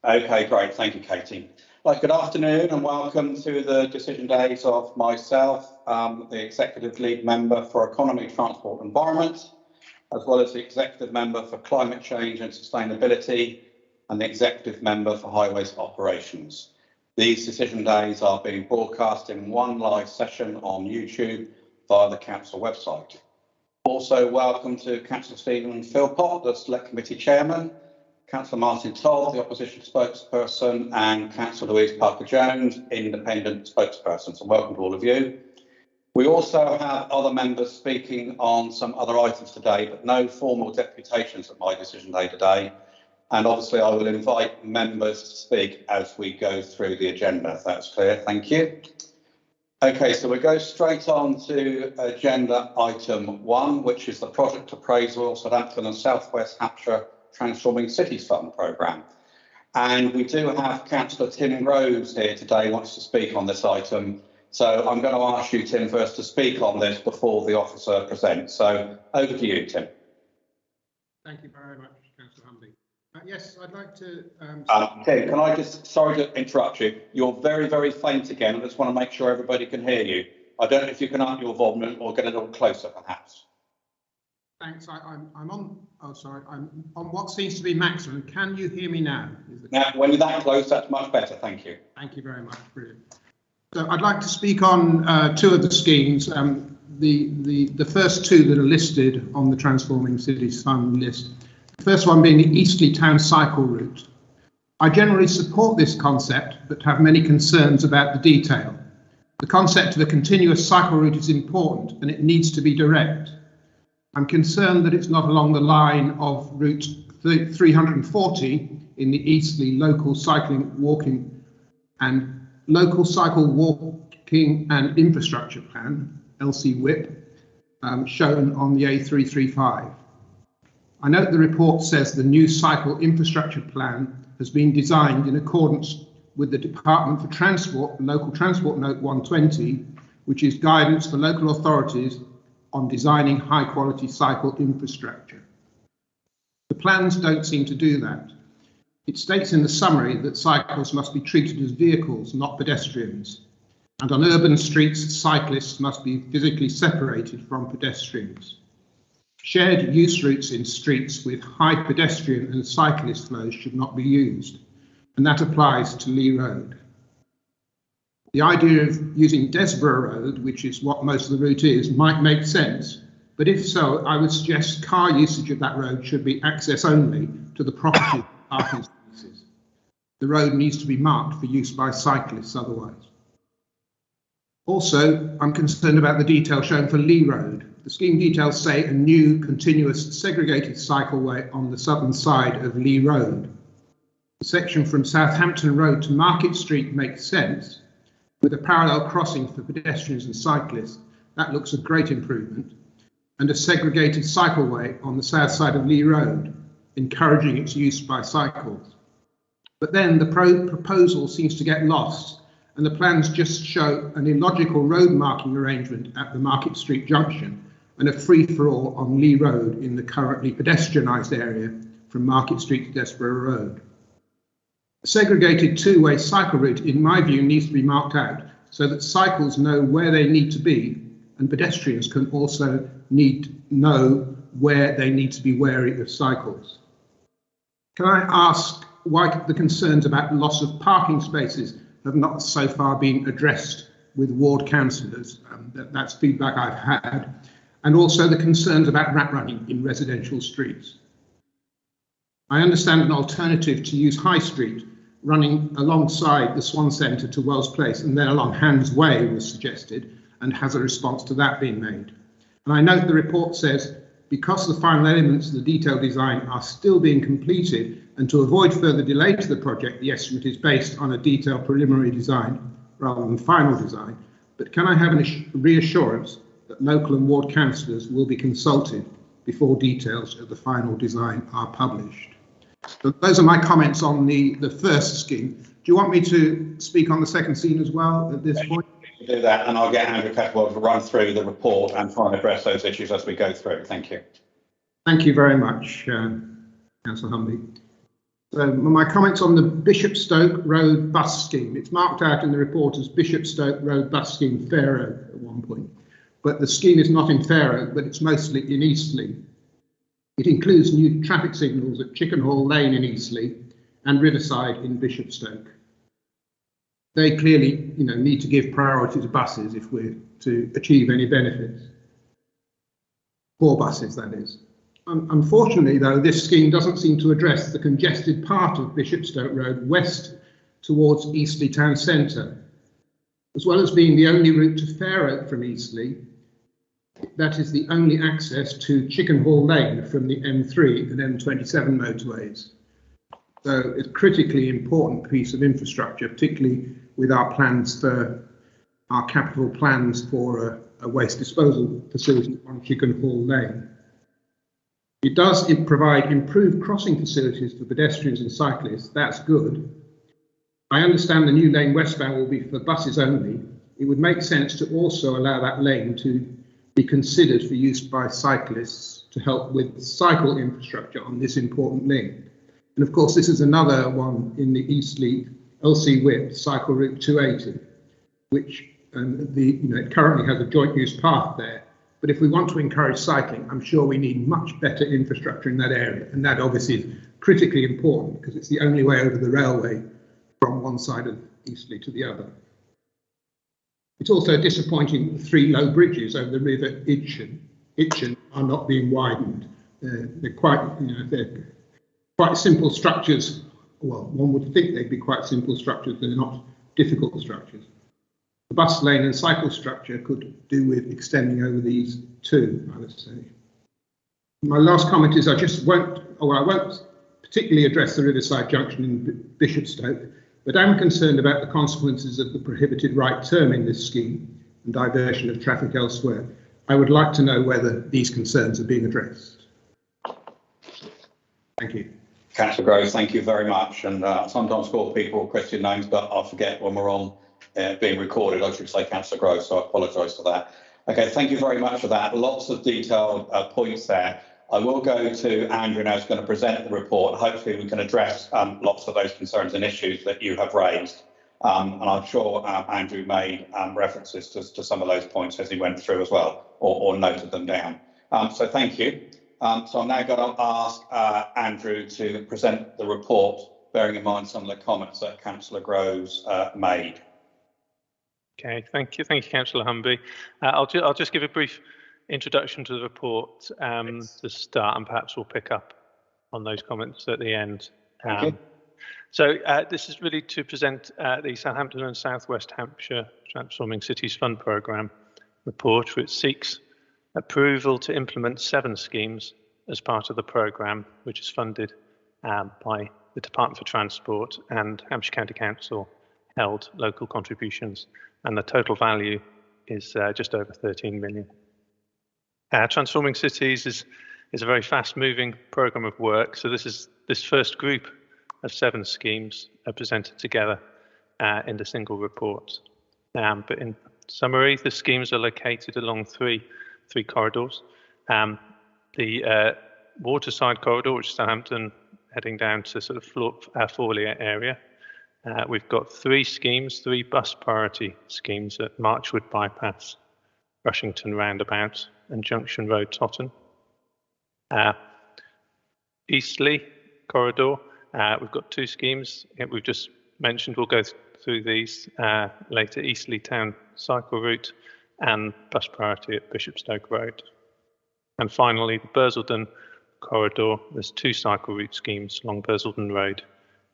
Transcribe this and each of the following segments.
Okay, great. Thank you, Katie. Good afternoon and welcome to the decision days of myself, the Executive Lead Member for Economy, Transport and Environment, as well as the Executive Member for Climate Change and Sustainability and the Executive Member for Highways Operations. These decision days are being broadcast in one live session on YouTube via the Council website. Also welcome to Councillor Stephen Philpott, the Select Committee Chairman, Councillor Martin Toll, the Opposition Spokesperson, and Councillor Louise Parker-Jones, Independent Spokesperson. So welcome to all of you. We also have other members speaking on some other items today, but no formal deputations at my decision day today. And obviously I will invite members to speak as we go through the agenda, if that's clear. Thank you. Okay, so we go straight on to agenda item 1, which is the project appraisal, Southampton and South West Hampshire Transforming Cities Fund programme. And we do have Councillor Tim Groves here today, who wants to speak on this item. So I'm going to ask you, Tim, first to speak on this before the officer presents. So over to you, Tim. Thank you very much, Councillor Humby. Yes, I'd like to... Tim, can I just, sorry to interrupt you, you're very, very faint again. I just want to make sure everybody can hear you. I don't know if you can up your volume or get a little closer, perhaps. Thanks. I'm on. Oh, sorry. I'm on what seems to be maximum. Can you hear me now? Now, when you're that close, that's much better. Thank you. Thank you very much. Brilliant. So I'd like to speak on two of the schemes. The first two that are listed on the Transforming Cities Fund list. The first one being the Eastleigh Town Cycle Route. I generally support this concept, but have many concerns about the detail. The concept of a continuous cycle route is important, and it needs to be direct. I'm concerned that it's not along the line of Route 340 in the Eastleigh Local Cycle Walking and Infrastructure Plan, LCWIP, shown on the A335. I note the report says the new cycle infrastructure plan has been designed in accordance with the Department for Transport Local Transport Note 120, which is guidance for local authorities on designing high quality cycle infrastructure. The plans don't seem to do that. It states in the summary that cycles must be treated as vehicles, not pedestrians. And on urban streets, cyclists must be physically separated from pedestrians. Shared use routes in streets with high pedestrian and cyclist flows should not be used. And that applies to Lee Road. The idea of using Desborough Road, which is what most of the route is, might make sense, but if so, I would suggest car usage of that road should be access only to the property parking spaces. The road needs to be marked for use by cyclists otherwise. Also, I'm concerned about the detail shown for Lee Road. The scheme details say a new continuous segregated cycleway on the southern side of Lee Road. The section from Southampton Road to Market Street makes sense, with a parallel crossing for pedestrians and cyclists. That looks a great improvement, and a segregated cycleway on the south side of Lee Road, encouraging its use by cycles. But then the proposal seems to get lost, and the plans just show an illogical road marking arrangement at the Market Street junction and a free-for-all on Lee Road in the currently pedestrianised area from Market Street to Desborough Road. A segregated two-way cycle route, in my view, needs to be marked out so that cycles know where they need to be and pedestrians can also know where they need to be wary of cycles. Can I ask why the concerns about loss of parking spaces have not so far been addressed with ward councillors? That's feedback I've had. And also the concerns about rat running in residential streets. I understand an alternative to use High Street running alongside the Swan Centre to Wells Place and then along Hands Way was suggested, and has a response to that being made. And I note the report says, because the final elements of the detailed design are still being completed and to avoid further delay to the project, the estimate is based on a detailed preliminary design rather than final design. But can I have a reassurance that local and ward councillors will be consulted before details of the final design are published? So those are my comments on the first scheme. Do you want me to speak on the second scheme as well at this point? Do that, and I'll get Andrew Catchwell to run through the report and try and address those issues as we go through. Thank you. Thank you very much, Councillor Humby. So my comments on the Bishopstoke Road bus scheme. It's marked out in the report as Bishopstoke Road bus scheme Fair Oak at one point, but the scheme is not in Fair Oak, but it's mostly in Eastleigh. It includes new traffic signals at Chickenhall Lane in Eastleigh and Riverside in Bishopstoke. They clearly, need to give priority to buses if we're to achieve any benefits. For buses, that is. Unfortunately, though, this scheme doesn't seem to address the congested part of Bishopstoke Road west towards Eastleigh Town Centre. As well as being the only route to Fair Oak from Eastleigh, that is the only access to Chickenhall Lane from the M3 and M27 motorways. So it's a critically important piece of infrastructure, particularly with our plans for our capital plans for a waste disposal facility on Chickenhall Lane. It does provide improved crossing facilities for pedestrians and cyclists. That's good. I understand the new lane westbound will be for buses only. It would make sense to also allow that lane to be considered for use by cyclists to help with cycle infrastructure on this important link. And of course, this is another one in the Eastleigh LC Whip cycle route 280, which it currently has a joint use path there. But if we want to encourage cycling, I'm sure we need much better infrastructure in that area. And that obviously is critically important because it's the only way over the railway from one side of Eastleigh to the other. It's also disappointing that 3 low bridges over the River Itchen are not being widened. They're quite simple structures. Well, one would think they'd be quite simple structures, but they're not difficult structures. The bus lane and cycle structure could do with extending over these too, I would say. My last comment is I won't particularly address the Riverside Junction in Bishopstoke, but I'm concerned about the consequences of the prohibited right turn in this scheme and diversion of traffic elsewhere. I would like to know whether these concerns are being addressed. Thank you. Councillor Groves, thank you very much. And sometimes call people Christian names, but I forget when we're on being recorded. I should say Councillor Groves, so I apologise for that. Okay, thank you very much for that. Lots of detailed points there. I will go to Andrew now, who's going to present the report. Hopefully we can address lots of those concerns and issues that you have raised. And I'm sure Andrew made references to some of those points as he went through as well, or noted them down. So thank you. So I'm now going to ask Andrew to present the report, bearing in mind some of the comments that Councillor Groves made. Okay, thank you, Councillor Humby. I'll just give a brief introduction to the report to start, and perhaps we'll pick up on those comments at the end. So this is really to present the Southampton and South West Hampshire Transforming Cities Fund Programme report, which seeks approval to implement 7 schemes as part of the programme, which is funded by the Department for Transport and Hampshire County Council held local contributions, and the total value is just over 13 million. Transforming Cities is a very fast-moving programme of work. So this first group of 7 schemes are presented together in the single report. But in summary, the schemes are located along three corridors. The Waterside corridor, which is Southampton, heading down to sort of Fawley area. We've got 3 schemes, 3 bus priority schemes at Marchwood Bypass, Rushington Roundabout, and Junction Road, Totton. Eastleigh corridor, we've got 2 schemes. We've just mentioned, we'll go through these later. Eastleigh Town cycle route and bus priority at Bishopstoke Road. And finally, the Bursledon corridor, there's 2 cycle route schemes along Bursledon Road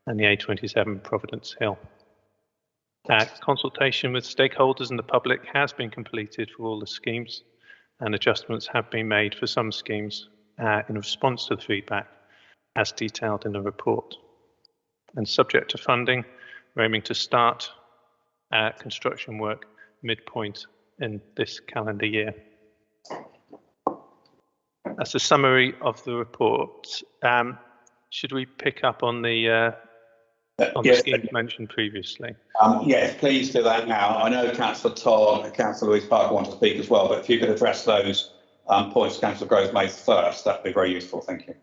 and the A27 Providence Hill. Consultation with stakeholders and the public has been completed for all the schemes, and adjustments have been made for some schemes in response to the feedback as detailed in the report. And subject to funding, we're aiming to start construction work midpoint in this calendar year. That's a summary of the report. Should we pick up on the schemes mentioned previously? Yes, please do that now. I know Councillor Todd and Councillor Louise Parker want to speak as well, but if you could address those points Councillor Groves made first, that would be very useful. Thank you.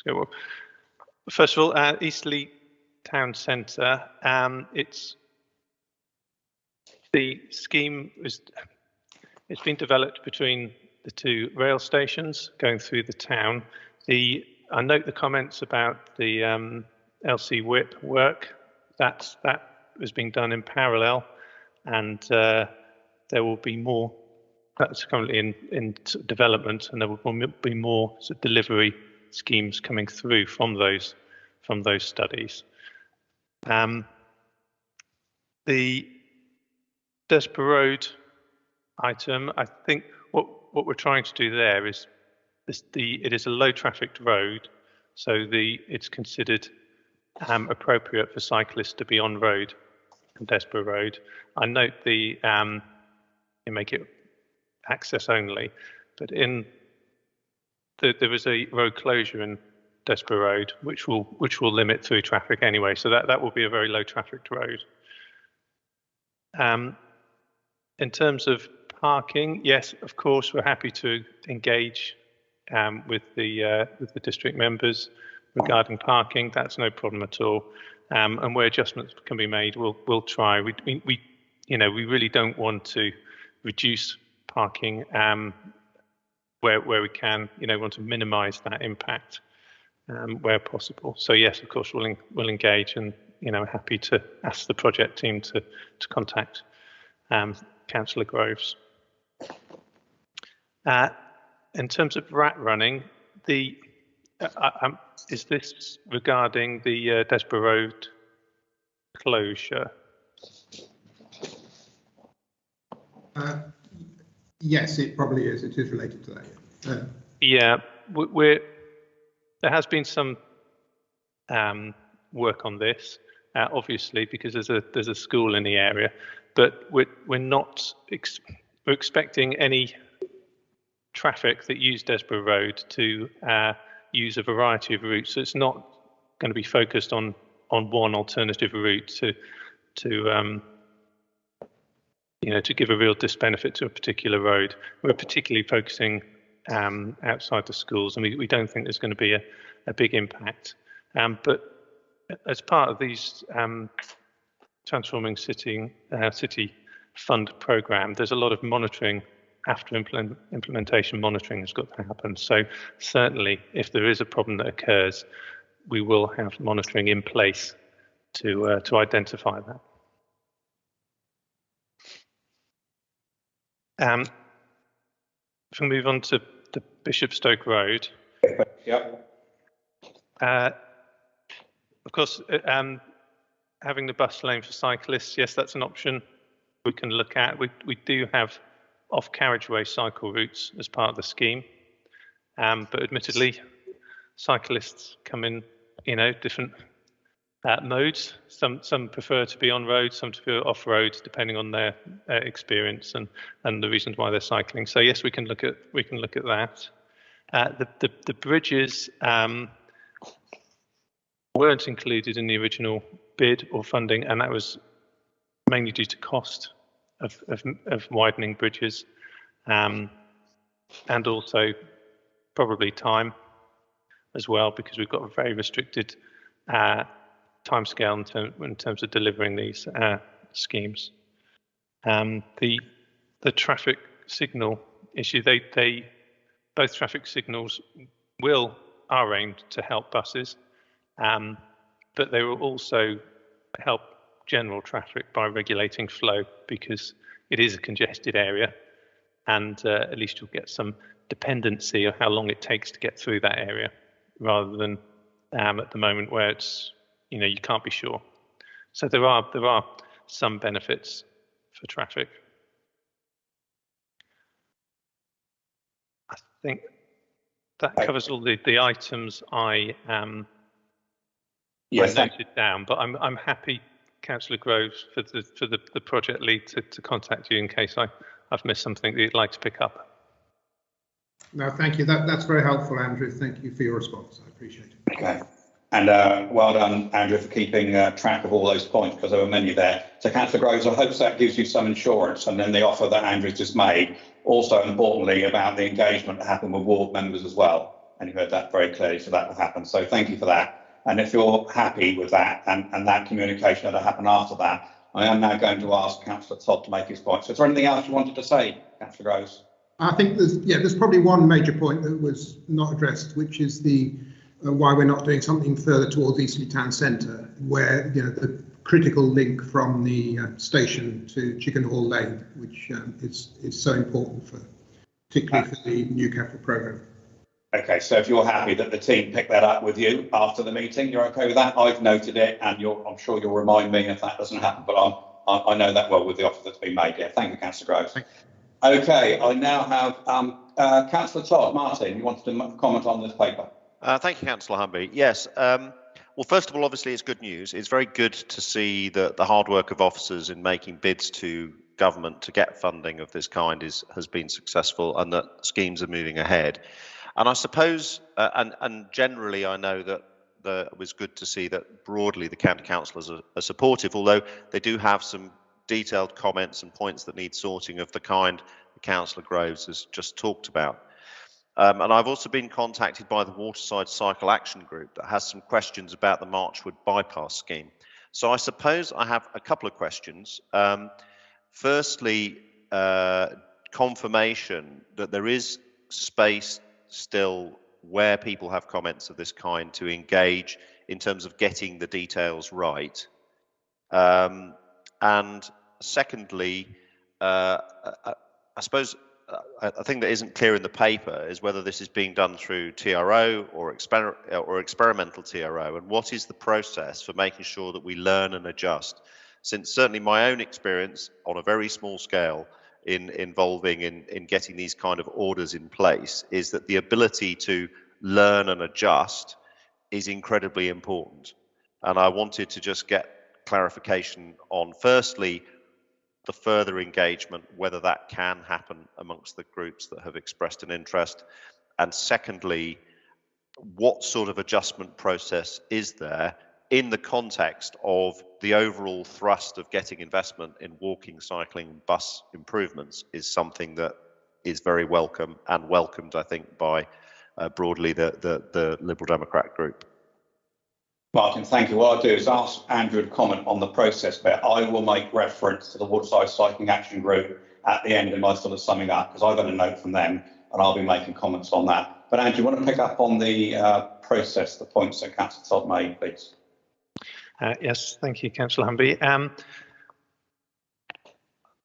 So, well, First of all, Eastleigh Town Centre. It's the scheme it's been developed between the two rail stations going through the town. I note the comments about the LC whip work. That was being done in parallel, and there will be more. That's currently in development, and there will be more sort of delivery schemes coming through from those studies. The Desborough Road item, I think what we're trying to do there is it is a low trafficked road, so it's considered appropriate for cyclists to be on road on Desborough Road. I note you make it access only, but there is a road closure in Desborough Road which will limit through traffic anyway, so that will be a very low trafficked road. In terms of parking, yes, of course, we're happy to engage with the district members regarding parking. That's no problem at all. And where adjustments can be made, we'll try. We really don't want to reduce parking where we can. Want to minimise that impact where possible. So yes, of course, we'll engage, and happy to ask the project team to contact Councillor Groves. In terms of rat running, is this regarding the Desborough Road closure? Yes, it probably is. It is related to that. Yeah, there has been some work on this, obviously, because there's a school in the area, but we're expecting any traffic that use Desborough Road to use a variety of routes. So it's not going to be focused on one alternative route to give a real disbenefit to a particular road. We're particularly focusing outside the schools, and we don't think there's going to be a big impact. But as part of these Transforming City Fund programme, there's a lot of monitoring. After implementation, monitoring has got to happen. So certainly, if there is a problem that occurs, we will have monitoring in place to identify that. If we move on to the Bishopstoke Road. Yep. Of course, having the bus lane for cyclists, yes, that's an option we can look at. We do have off-carriageway cycle routes as part of the scheme, but admittedly, cyclists come in, different modes. Some prefer to be on road, some to be off road, depending on their experience and the reasons why they're cycling. So yes, we can look at that. The bridges weren't included in the original bid or funding, and that was mainly due to cost of widening bridges, and also probably time as well, because we've got a very restricted timescale in terms of delivering these schemes. The traffic signal issue, both traffic signals are aimed to help buses, but they will also help general traffic by regulating flow, because it is a congested area, and at least you'll get some dependency of how long it takes to get through that area, rather than at the moment where it's you can't be sure. So there are some benefits for traffic. I think that covers all the items I noted down, but I'm happy, Councillor Groves, for the project lead to contact you in case I've missed something that you'd like to pick up. No, thank you. That's very helpful, Andrew. Thank you for your response. I appreciate it. Okay. And well done, Andrew, for keeping track of all those points, because there were many there. So, Councillor Groves, I hope that gives you some assurance, and then the offer that Andrew's just made, also importantly about the engagement that happened with ward members as well. And you heard that very clearly, so that will happen. So thank you for that. And if you're happy with that and that communication that happened after that, I am now going to ask Councillor Todd to make his point. So is there anything else you wanted to say, Councillor Groves? I think there's probably one major point that was not addressed, which is the why we're not doing something further towards Eastleigh Town Centre, where the critical link from the station to Chickenhall Lane, which is so important particularly for the new capital programme. Okay, so if you're happy that the team pick that up with you after the meeting, you're okay with that? I've noted it, and I'm sure you'll remind me if that doesn't happen, but I know that well with the offer that's been made. Yeah, thank you, Councillor Groves. Okay, I now have Councillor Todd. Martin, you wanted to comment on this paper? Thank you, Councillor Humby. Yes. Well, first of all, obviously, it's good news. It's very good to see that the hard work of officers in making bids to government to get funding of this kind has been successful, and that schemes are moving ahead. And I suppose, and generally, I know that it was good to see that broadly the county councillors are supportive, although they do have some detailed comments and points that need sorting of the kind that Councillor Groves has just talked about. And I've also been contacted by the Waterside Cycle Action Group that has some questions about the Marchwood bypass scheme. So I suppose I have a couple of questions. Firstly, confirmation that there is space still where people have comments of this kind to engage in terms of getting the details right. And secondly, I suppose a thing that isn't clear in the paper is whether this is being done through TRO or experimental TRO, and what is the process for making sure that we learn and adjust? Since certainly my own experience on a very small scale involving in getting these kind of orders in place is that the ability to learn and adjust is incredibly important. And I wanted to just get clarification on, firstly, the further engagement, whether that can happen amongst the groups that have expressed an interest, and secondly, what sort of adjustment process is there in the context of the overall thrust of getting investment in walking, cycling, bus improvements is something that is very welcome and welcomed, I think, by broadly the Liberal Democrat group. Martin, thank you. What I'll do is ask Andrew to comment on the process bit. I will make reference to the Waterside Cycling Action Group at the end of my sort of summing up, because I've got a note from them and I'll be making comments on that. But Andrew, you want to pick up on the process, the points that Councillor Todd made, please? Yes, thank you, Councillor Humby. I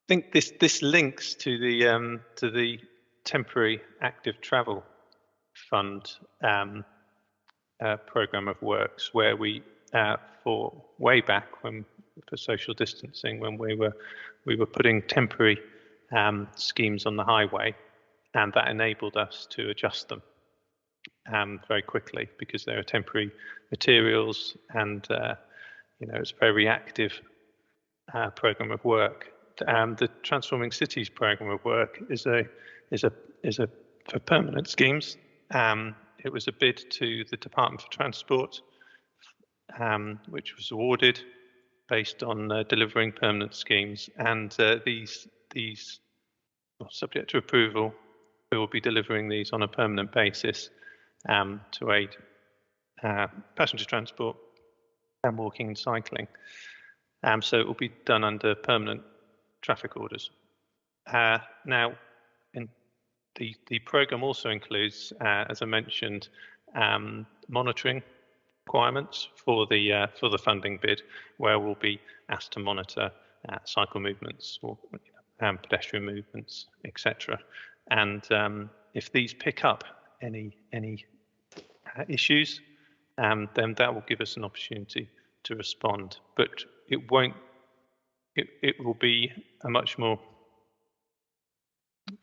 think this links to the temporary active travel fund programme of works, where we for way back for social distancing, when we were putting temporary schemes on the highway, and that enabled us to adjust them very quickly, because they are temporary materials, and it's a very reactive programme of work. The Transforming Cities programme of work is for permanent schemes. It was a bid to the Department for Transport, which was awarded based on delivering permanent schemes, and these subject to approval, we will be delivering these on a permanent basis to aid passenger transport and walking and cycling. So it will be done under permanent traffic orders. Now, the programme also includes, as I mentioned, monitoring requirements for the funding bid, where we'll be asked to monitor cycle movements or pedestrian movements, etc. And if these pick up any issues, then that will give us an opportunity to respond. But it won't. It will be a much more,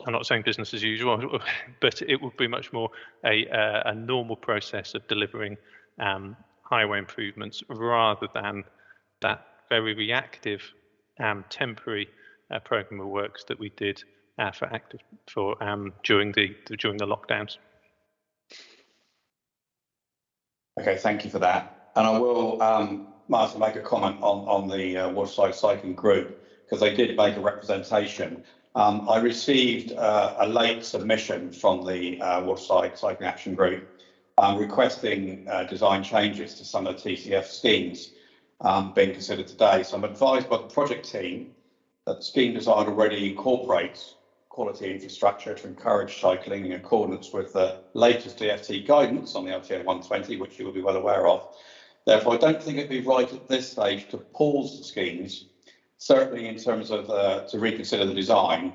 I'm not saying business as usual, but it will be much more a normal process of delivering highway improvements, rather than that very reactive temporary programme of works that we did during the lockdowns. Okay, thank you for that. And I will, Martin, make a comment on the Waterside Cycling Group, because they did make a representation. I received a late submission from the Waterside Cycling Action Group, requesting design changes to some of the TCF schemes being considered today. So I'm advised by the project team that the scheme design already incorporates quality infrastructure to encourage cycling in accordance with the latest DFT guidance on the LTA 120, which you will be well aware of. Therefore, I don't think it'd be right at this stage to pause the schemes, certainly in terms of to reconsider the design.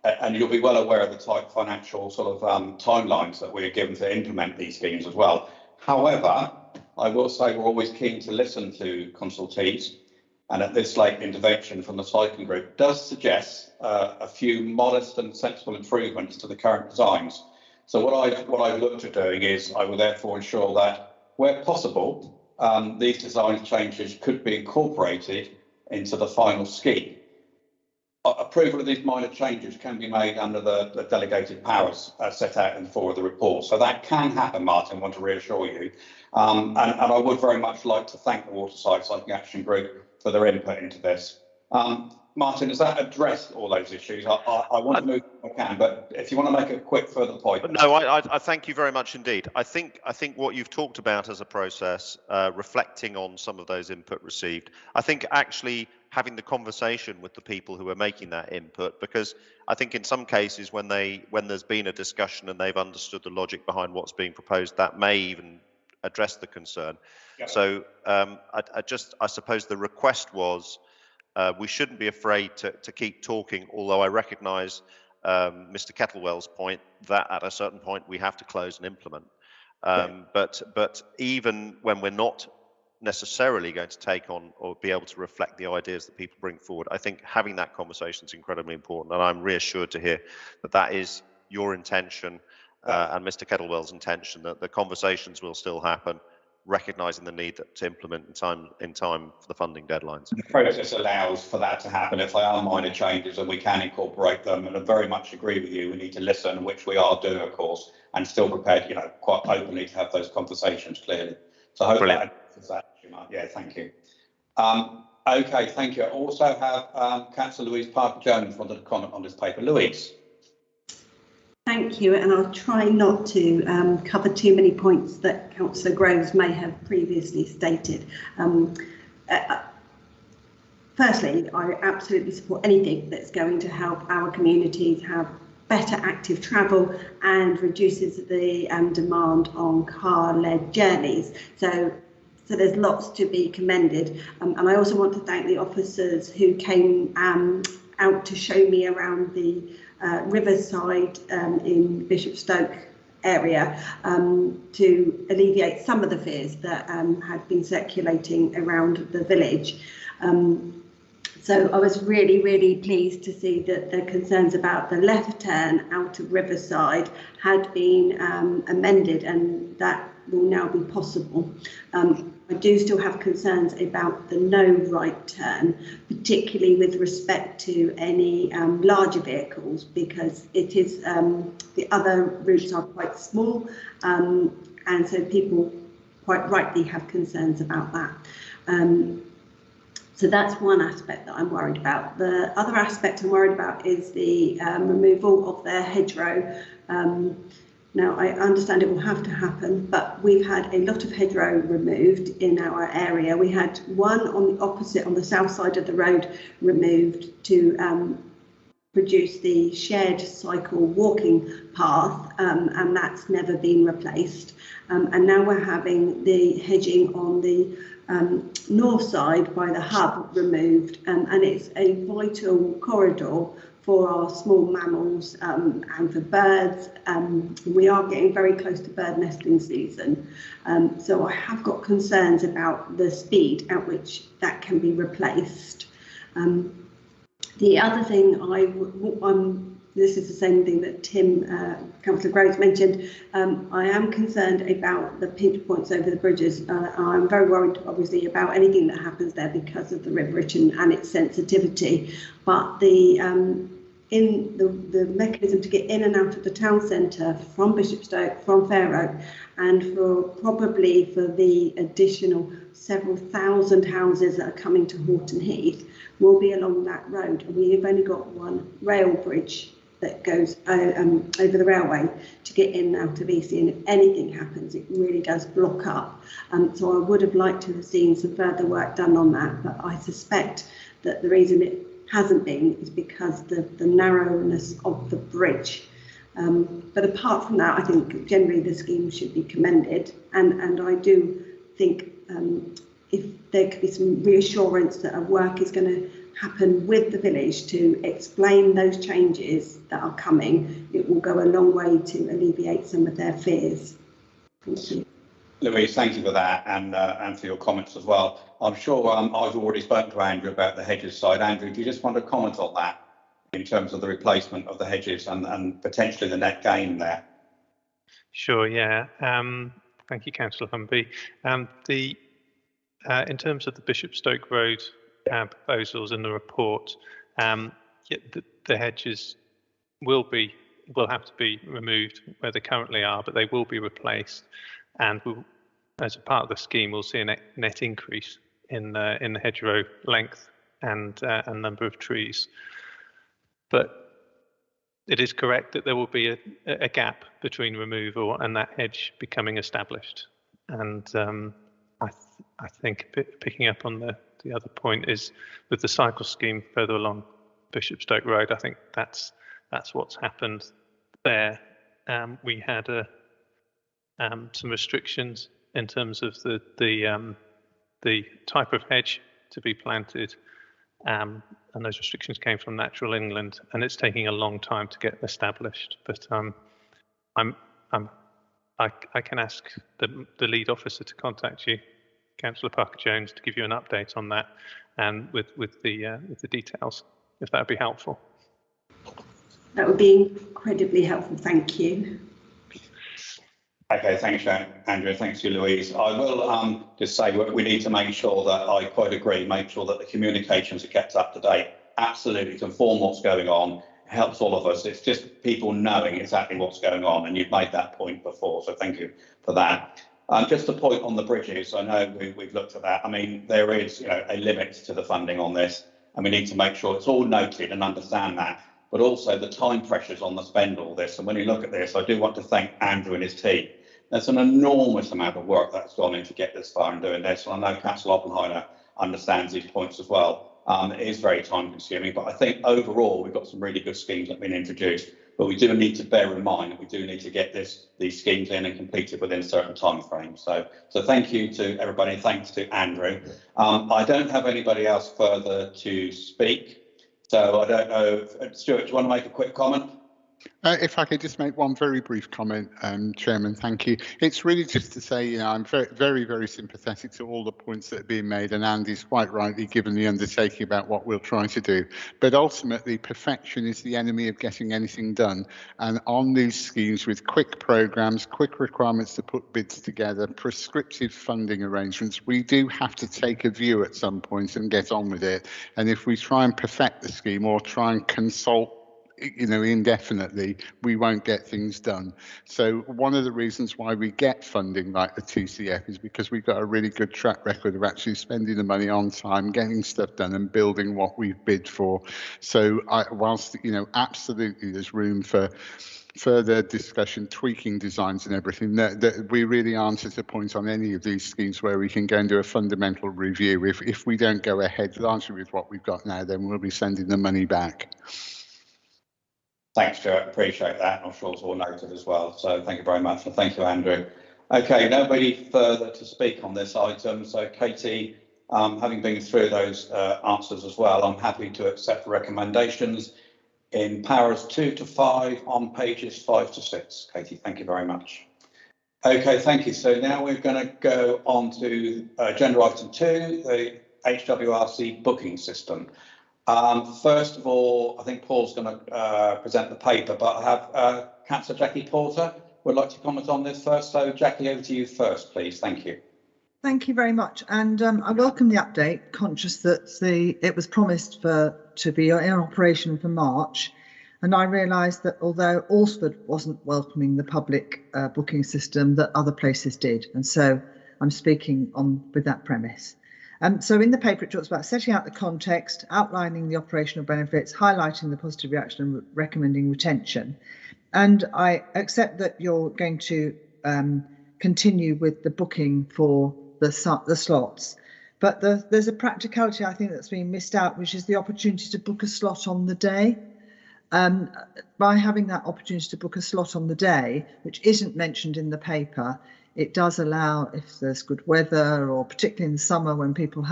And you'll be well aware of the tight financial sort of timelines that we're given to implement these schemes as well. However, I will say we're always keen to listen to consultees, and at this late intervention from the cycling group does suggest a few modest and sensible improvements to the current designs. So what I've looked at doing is I will therefore ensure that where possible, these design changes could be incorporated into the final scheme. Approval of these minor changes can be made under the delegated powers set out in the 4 of the report. So that can happen, Martin, I want to reassure you. And I would very much like to thank the Waterside Cycling Action Group for their input into this. Martin, does that address all those issues? I want to move if I can, but if you want to make a quick further point. No, I thank you very much indeed. I think what you've talked about as a process, reflecting on some of those input received, I think actually having the conversation with the people who are making that input, because I think in some cases when there's been a discussion and they've understood the logic behind what's being proposed, that may even address the concern. Yeah. So I suppose the request was we shouldn't be afraid to keep talking, although I recognise Mr. Kettlewell's point that at a certain point we have to close and implement. But even when we're not necessarily going to take on or be able to reflect the ideas that people bring forward, I think having that conversation is incredibly important, and I'm reassured to hear that is your intention and Mr. Kettlewell's intention, that the conversations will still happen, recognising the need to implement in time for the funding deadlines. The process allows for that to happen if they are minor changes, and we can incorporate them. And I very much agree with you. We need to listen, which we are doing, of course, and still prepared, quite openly to have those conversations clearly. So I hope that answers that. Yeah, thank you. Okay, thank you. I also have Councillor Louise Parker-Jones wanted to comment on this paper. Louise. Thank you, and I'll try not to cover too many points that Councillor Groves may have previously stated. Firstly, I absolutely support anything that's going to help our communities have better active travel and reduces the demand on car-led journeys. So there's lots to be commended. And I also want to thank the officers who came out to show me around the Riverside in Bishopstoke area to alleviate some of the fears that had been circulating around the village. So I was really, really pleased to see that the concerns about the left turn out of Riverside had been amended, and that will now be possible. I do still have concerns about the no right turn, particularly with respect to any larger vehicles, because it is the other routes are quite small, and so people quite rightly have concerns about that. So that's one aspect that I'm worried about. The other aspect I'm worried about is the removal of their hedgerow. Now, I understand it will have to happen, but we've had a lot of hedgerow removed in our area. We had one on the opposite, on the south side of the road, removed to produce the shared cycle walking path, and that's never been replaced. And now we're having the hedging on the north side by the hub removed, and it's a vital corridor for our small mammals and for birds. We are getting very close to bird nesting season, so I have got concerns about the speed at which that can be replaced. The other thing this is the same thing that Councillor Groves mentioned. I am concerned about the pinch points over the bridges. I'm very worried, obviously, about anything that happens there because of the River and its sensitivity. But the mechanism to get in and out of the town centre from Bishopstoke, from Fair Oak, and probably for the additional several thousand houses that are coming to Horton Heath will be along that road. And we've only got one rail bridge that goes over the railway to get in and out of EC, and if anything happens, it really does block up. So I would have liked to have seen some further work done on that, but I suspect that the reason it hasn't been is because the narrowness of the bridge. But apart from that, I think generally the scheme should be commended, and I do think if there could be some reassurance that a work is going to happen with the village to explain those changes that are coming, it will go a long way to alleviate some of their fears. Thank you. Louise, thank you for that, and for your comments as well. I'm sure I've already spoken to Andrew about the hedges side. Andrew, do you just want to comment on that in terms of the replacement of the hedges and potentially the net gain there? Sure, yeah. Thank you, Councillor Humby. In terms of the Bishopstoke Road proposals in the report, the hedges will have to be removed where they currently are, but they will be replaced, and as a part of the scheme, we'll see a net increase in the hedgerow length and number of trees. But it is correct that there will be a gap between removal and that hedge becoming established. And I think picking up on the other point is with the cycle scheme further along Bishopstoke Road, I think that's what's happened there. We had some restrictions in terms of the type of hedge to be planted, and those restrictions came from Natural England, and it's taking a long time to get established. But I can ask the lead officer to contact you, Councillor Parker-Jones, to give you an update on that, and with the details, if that would be helpful. That would be incredibly helpful. Thank you. Okay, thanks, Andrew. Thanks to you, Louise. I will just say we need to make sure that I quite agree, make sure that the communications are kept up to date. Absolutely, to inform what's going on. It helps all of us. It's just people knowing exactly what's going on, and you've made that point before, so thank you for that. Just a point on the bridges. I know we've looked at that. I mean, there is a limit to the funding on this, and we need to make sure it's all noted and understand that. But also the time pressures on the spend all this. And when you look at this, I do want to thank Andrew and his team. There's an enormous amount of work that's gone in to get this far and doing this. And I know Councillor Oppenheimer understands these points as well. It is very time consuming, but I think overall we've got some really good schemes that have been introduced. But we do need to bear in mind that we do need to get these schemes in and completed within a certain time frame. So thank you to everybody. Thanks to Andrew. I don't have anybody else further to speak. So I don't know, Stuart, do you want to make a quick comment? If I could just make one very brief comment, Chairman, thank you. It's really just to say, I'm very, very sympathetic to all the points that are being made, and Andy's quite rightly given the undertaking about what we're trying to do. But ultimately, perfection is the enemy of getting anything done. And on these schemes with quick programmes, quick requirements to put bids together, prescriptive funding arrangements, we do have to take a view at some point and get on with it. And if we try and perfect the scheme or try and consult indefinitely, we won't get things done. So one of the reasons why we get funding like the TCF is because we've got a really good track record of actually spending the money on time, getting stuff done and building what we've bid for. So whilst, absolutely there's room for further discussion, tweaking designs and everything, that we really aren't at a point on any of these schemes where we can go and do a fundamental review. If we don't go ahead largely with what we've got now, then we'll be sending the money back. Thanks, Stuart. Appreciate that. I'm sure it's all noted as well. So thank you very much. And thank you, Andrew. Okay, nobody further to speak on this item. So Katie, having been through those answers as well, I'm happy to accept the recommendations in powers 2 to 5 on pages 5 to 6. Katie, thank you very much. Okay, thank you. So now we're going to go on to agenda item 2, the Hwrc booking system. First of all, I think Paul's going to present the paper, but I have Councillor Jackie Porter would like to comment on this first. So Jackie, over to you first, please. Thank you. Thank you very much. And I welcome the update, conscious that it was promised to be in operation for March. And I realised that although Alresford wasn't welcoming the public booking system, that other places did. And so I'm speaking on with that premise. So in the paper, it talks about setting out the context, outlining the operational benefits, highlighting the positive reaction and recommending retention. And I accept that you're going to continue with the booking for the slots. But there's a practicality, I think, that's being missed out, which is the opportunity to book a slot on the day. By having that opportunity to book a slot on the day, which isn't mentioned in the paper, it does allow, if there's good weather, or particularly in the summer when people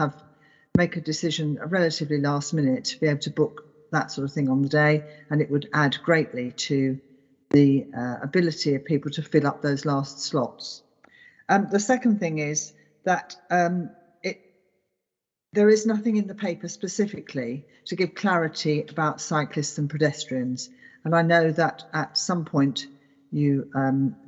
make a decision relatively last minute, to be able to book that sort of thing on the day, and it would add greatly to the ability of people to fill up those last slots. The second thing is that there is nothing in the paper specifically to give clarity about cyclists and pedestrians. And I know that at some point you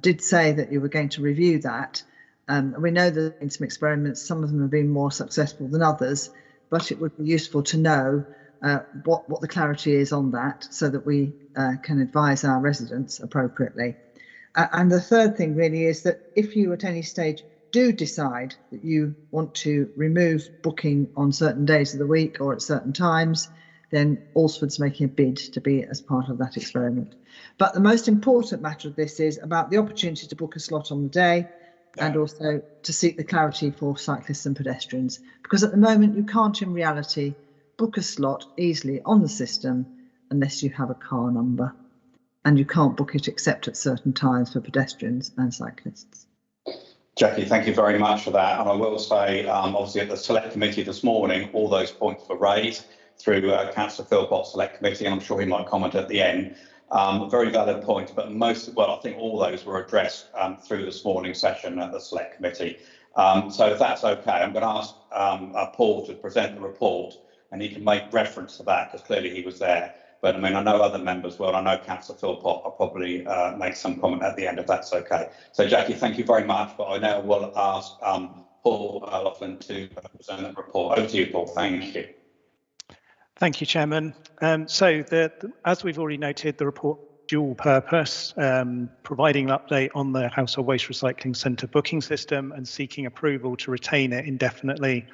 did say that you were going to review that. We know there have been some experiments, some of them have been more successful than others, but it would be useful to know what the clarity is on that, so that we can advise our residents appropriately. And the third thing really is that if you at any stage do decide that you want to remove booking on certain days of the week or at certain times, then Alresford's making a bid to be as part of that experiment. But the most important matter of this is about the opportunity to book a slot on the day, and also to seek the clarity for cyclists and pedestrians, because at the moment you can't in reality book a slot easily on the system unless you have a car number, and you can't book it except at certain times for pedestrians and cyclists. Jackie, thank you very much for that. And I will say, obviously at the Select Committee this morning, all those points were raised through Councillor Philpott's Select Committee, and I'm sure he might comment at the end. Very valid point, but I think all those were addressed through this morning's session at the Select Committee. So if that's okay, I'm going to ask Paul to present the report, and he can make reference to that because clearly he was there. But I mean, I know other members will. I know Councillor Philpott will probably make some comment at the end if that's okay. So Jackie, thank you very much. But I now will ask Paul Laughlin to present the report. Over to you, Paul. Thank you. Thank you, Chairman. As we've already noted, the report dual purpose, providing an update on the Household Waste Recycling Centre booking system and seeking approval to retain it indefinitely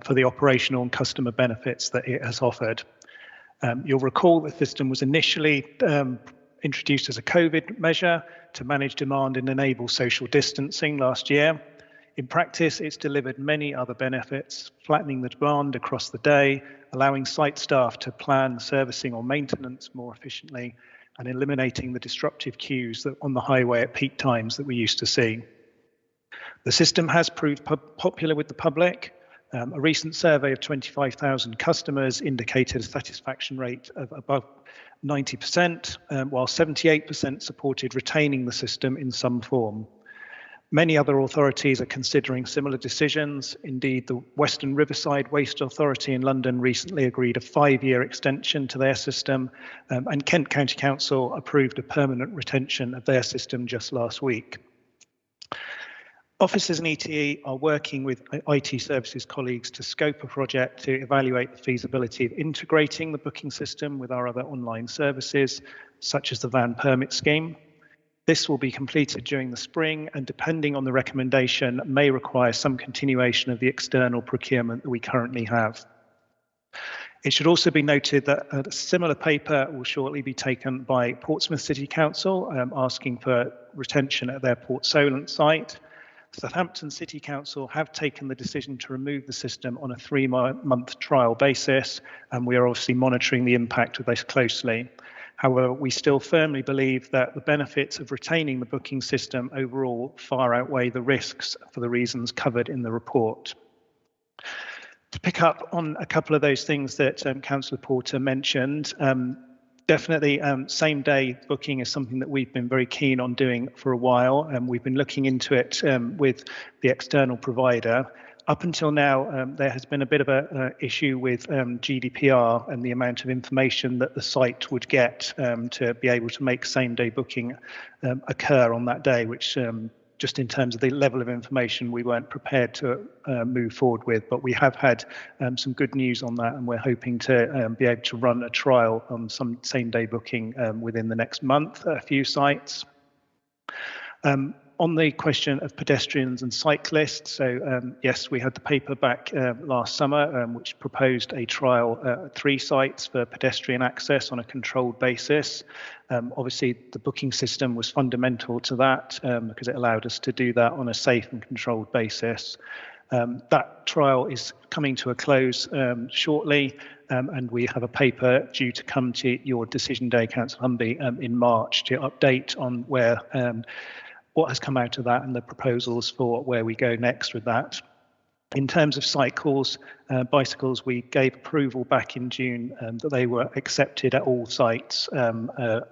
for the operational and customer benefits that it has offered. You'll recall the system was initially introduced as a COVID measure to manage demand and enable social distancing last year. In practice, it's delivered many other benefits, flattening the demand across the day, allowing site staff to plan servicing or maintenance more efficiently, and eliminating the disruptive queues on the highway at peak times that we used to see. The system has proved popular with the public. A recent survey of 25,000 customers indicated a satisfaction rate of above 90%, while 78% supported retaining the system in some form. Many other authorities are considering similar decisions. Indeed, the Western Riverside Waste Authority in London recently agreed a 5-year extension to their system, and Kent County Council approved a permanent retention of their system just last week. Officers and ETE are working with IT services colleagues to scope a project to evaluate the feasibility of integrating the booking system with our other online services, such as the van permit scheme. This will be completed during the spring, and depending on the recommendation, may require some continuation of the external procurement that we currently have. It should also be noted that a similar paper will shortly be taken by Portsmouth City Council, asking for retention at their Port Solent site. Southampton City Council have taken the decision to remove the system on a 3-month trial basis, and we are obviously monitoring the impact of this closely. However, we still firmly believe that the benefits of retaining the booking system overall far outweigh the risks for the reasons covered in the report. To pick up on a couple of those things that Councillor Porter mentioned, definitely same day booking is something that we've been very keen on doing for a while, and we've been looking into it with the external provider. Up until now, there has been a bit of an issue with GDPR and the amount of information that the site would get to be able to make same-day booking occur on that day, which just in terms of the level of information we weren't prepared to move forward with. But we have had some good news on that, and we're hoping to be able to run a trial on some same-day booking within the next month at a few sites. On the question of pedestrians and cyclists, so yes, we had the paper back last summer, which proposed a trial at 3 sites for pedestrian access on a controlled basis. Obviously, the booking system was fundamental to that because it allowed us to do that on a safe and controlled basis. That trial is coming to a close shortly, and we have a paper due to come to your decision day, Councillor Humby, in March to update on where what has come out of that and the proposals for where we go next with that. In terms of bicycles, we gave approval back in June that they were accepted at all sites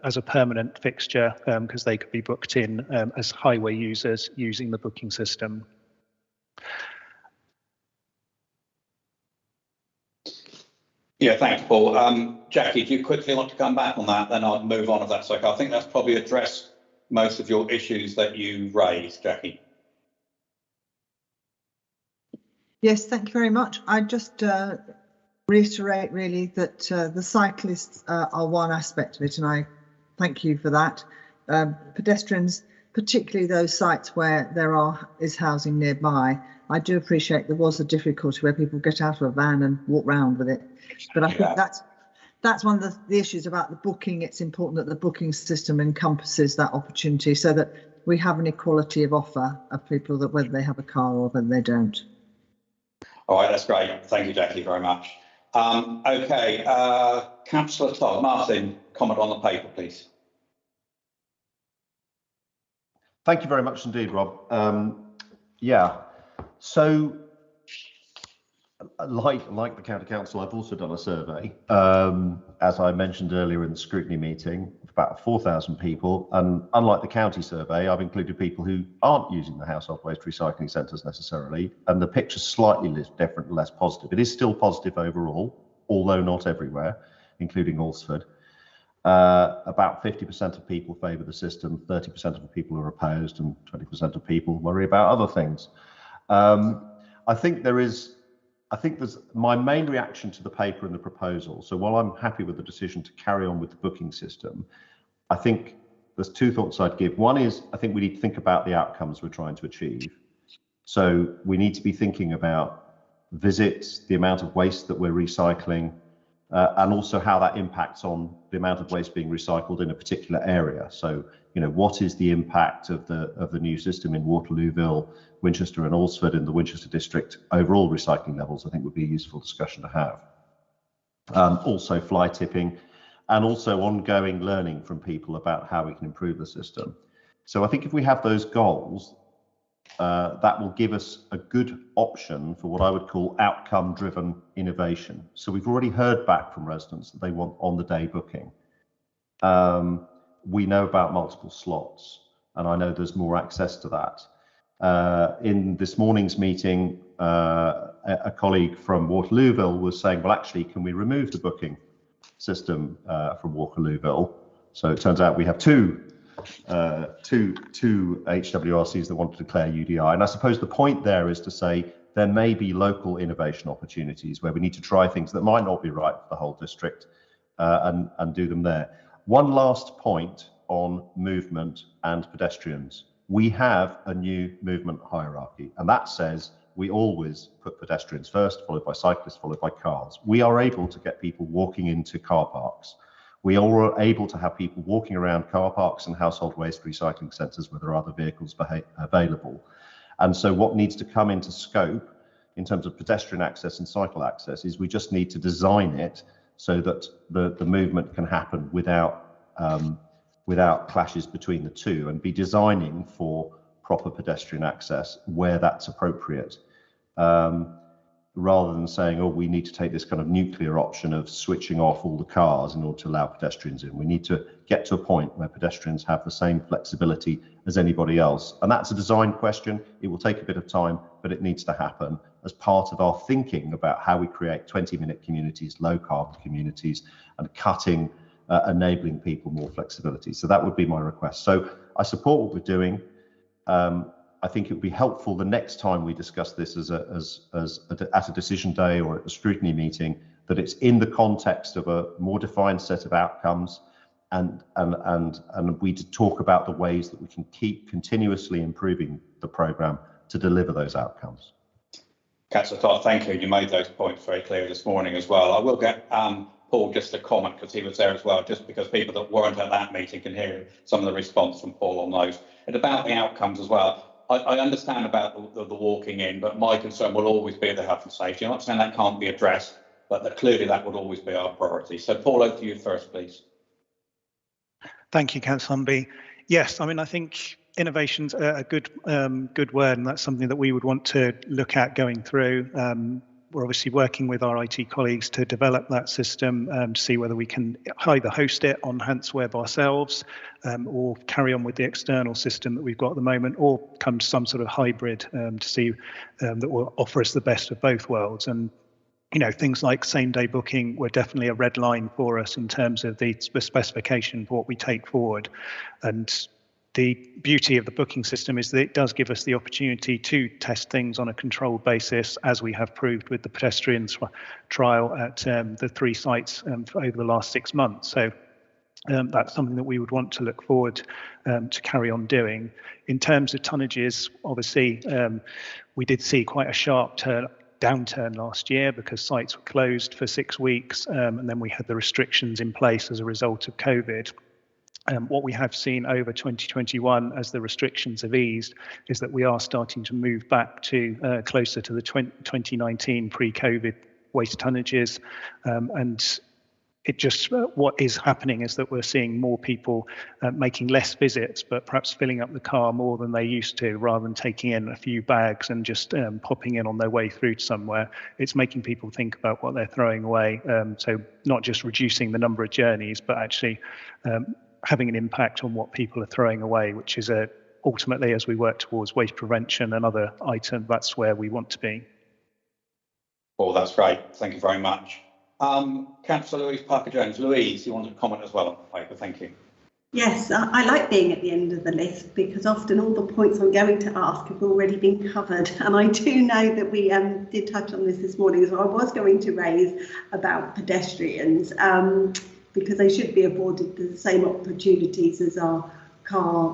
as a permanent fixture because they could be booked in as highway users using the booking system. Yeah, thanks, Paul. Jackie, do you quickly want to come back on that? Then I'll move on if that's okay. I think that's probably addressed most of your issues that you raised, Jackie. Yes, thank you very much. I just reiterate really that the cyclists are one aspect of it, and I thank you for that. Pedestrians, particularly those sites where there is housing nearby, I do appreciate there was a difficulty where people get out of a van and walk round with it. But I think that's one of the issues about the booking. It's important that the booking system encompasses that opportunity so that we have an equality of offer of people, that whether they have a car or whether they don't. All right, that's great. Thank you, Jackie, very much. Okay, Councillor Todd, Martin, comment on the paper, please. Thank you very much indeed, Rob. Yeah, so like the County Council, I've also done a survey, as I mentioned earlier in the scrutiny meeting, of about 4,000 people. And unlike the county survey, I've included people who aren't using the household waste recycling centres necessarily. And the picture's slightly different and less positive. It is still positive overall, although not everywhere, including Alresford. About 50% of people favour the system, 30% of the people are opposed, and 20% of people worry about other things. I think there's my main reaction to the paper and the proposal. So while I'm happy with the decision to carry on with the booking system, I think there's 2 thoughts I'd give. One is, I think we need to think about the outcomes we're trying to achieve. So we need to be thinking about visits, the amount of waste that we're recycling, and also how that impacts on the amount of waste being recycled in a particular area. So, you know, what is the impact of the new system in Waterlooville, Winchester and Alresford in the Winchester district overall recycling levels? I think would be a useful discussion to have. Also fly tipping, and also ongoing learning from people about how we can improve the system. So I think if we have those goals, that will give us a good option for what I would call outcome-driven innovation. So we've already heard back from residents that they want on-the-day booking. We know about multiple slots, and I know there's more access to that. In this morning's meeting, a colleague from Waterlooville was saying, well, actually, can we remove the booking system from Waterlooville? So it turns out we have two HWRCs that want to declare UDI. And I suppose the point there is to say there may be local innovation opportunities where we need to try things that might not be right for the whole district and do them there. One last point on movement and pedestrians. We have a new movement hierarchy, and that says we always put pedestrians first, followed by cyclists, followed by cars. We are able to get people walking into car parks. We are able to have people walking around car parks and household waste recycling centres where there are other vehicles available. And so what needs to come into scope in terms of pedestrian access and cycle access is we just need to design it so that the movement can happen without clashes between the two, and be designing for proper pedestrian access where that's appropriate. Rather than saying, oh, we need to take this kind of nuclear option of switching off all the cars in order to allow pedestrians in. We need to get to a point where pedestrians have the same flexibility as anybody else. And that's a design question. It will take a bit of time, but it needs to happen as part of our thinking about how we create 20-minute communities, low carbon communities, and cutting, enabling people more flexibility. So that would be my request. So I support what we're doing. I think it would be helpful the next time we discuss this at a decision day or at a scrutiny meeting, that it's in the context of a more defined set of outcomes, and we talk about the ways that we can keep continuously improving the programme to deliver those outcomes. Councillor Todd, thank you. You made those points very clear this morning as well. I will get Paul just a comment because he was there as well, just because people that weren't at that meeting can hear some of the response from Paul on those. And about the outcomes as well, I understand about the walking in, but my concern will always be the health and safety. I'm not saying that can't be addressed, but clearly that would always be our priority. So Paul, over to you first, please. Thank you, Councillor Humby. Yes, I mean, I think innovation's a good word, and that's something that we would want to look at going through. We're obviously working with our IT colleagues to develop that system to see whether we can either host it on Hwrc ourselves or carry on with the external system that we've got at the moment, or come to some sort of hybrid to see that will offer us the best of both worlds. And you know, things like same-day booking were definitely a red line for us in terms of the specification for what we take forward. And the beauty of the booking system is that it does give us the opportunity to test things on a controlled basis, as we have proved with the pedestrians trial at the 3 sites over the last 6 months. So that's something that we would want to look forward to carry on doing. In terms of tonnages, obviously, we did see quite a sharp downturn last year because sites were closed for 6 weeks, and then we had the restrictions in place as a result of COVID. What we have seen over 2021 as the restrictions have eased is that we are starting to move back to closer to the 2019 pre-COVID waste tonnages, and it just what is happening is that we're seeing more people making less visits, but perhaps filling up the car more than they used to, rather than taking in a few bags and just popping in on their way through to somewhere. It's making people think about what they're throwing away. So not just reducing the number of journeys, but actually having an impact on what people are throwing away, which is ultimately, as we work towards waste prevention and other items, that's where we want to be. Well, that's great. Thank you very much. Councillor Louise Parker-Jones. Louise, you wanted to comment as well on the paper. Thank you. Yes, I like being at the end of the list because often all the points I'm going to ask have already been covered, and I do know that we did touch on this morning, so I was going to raise about pedestrians because they should be afforded the same opportunities as our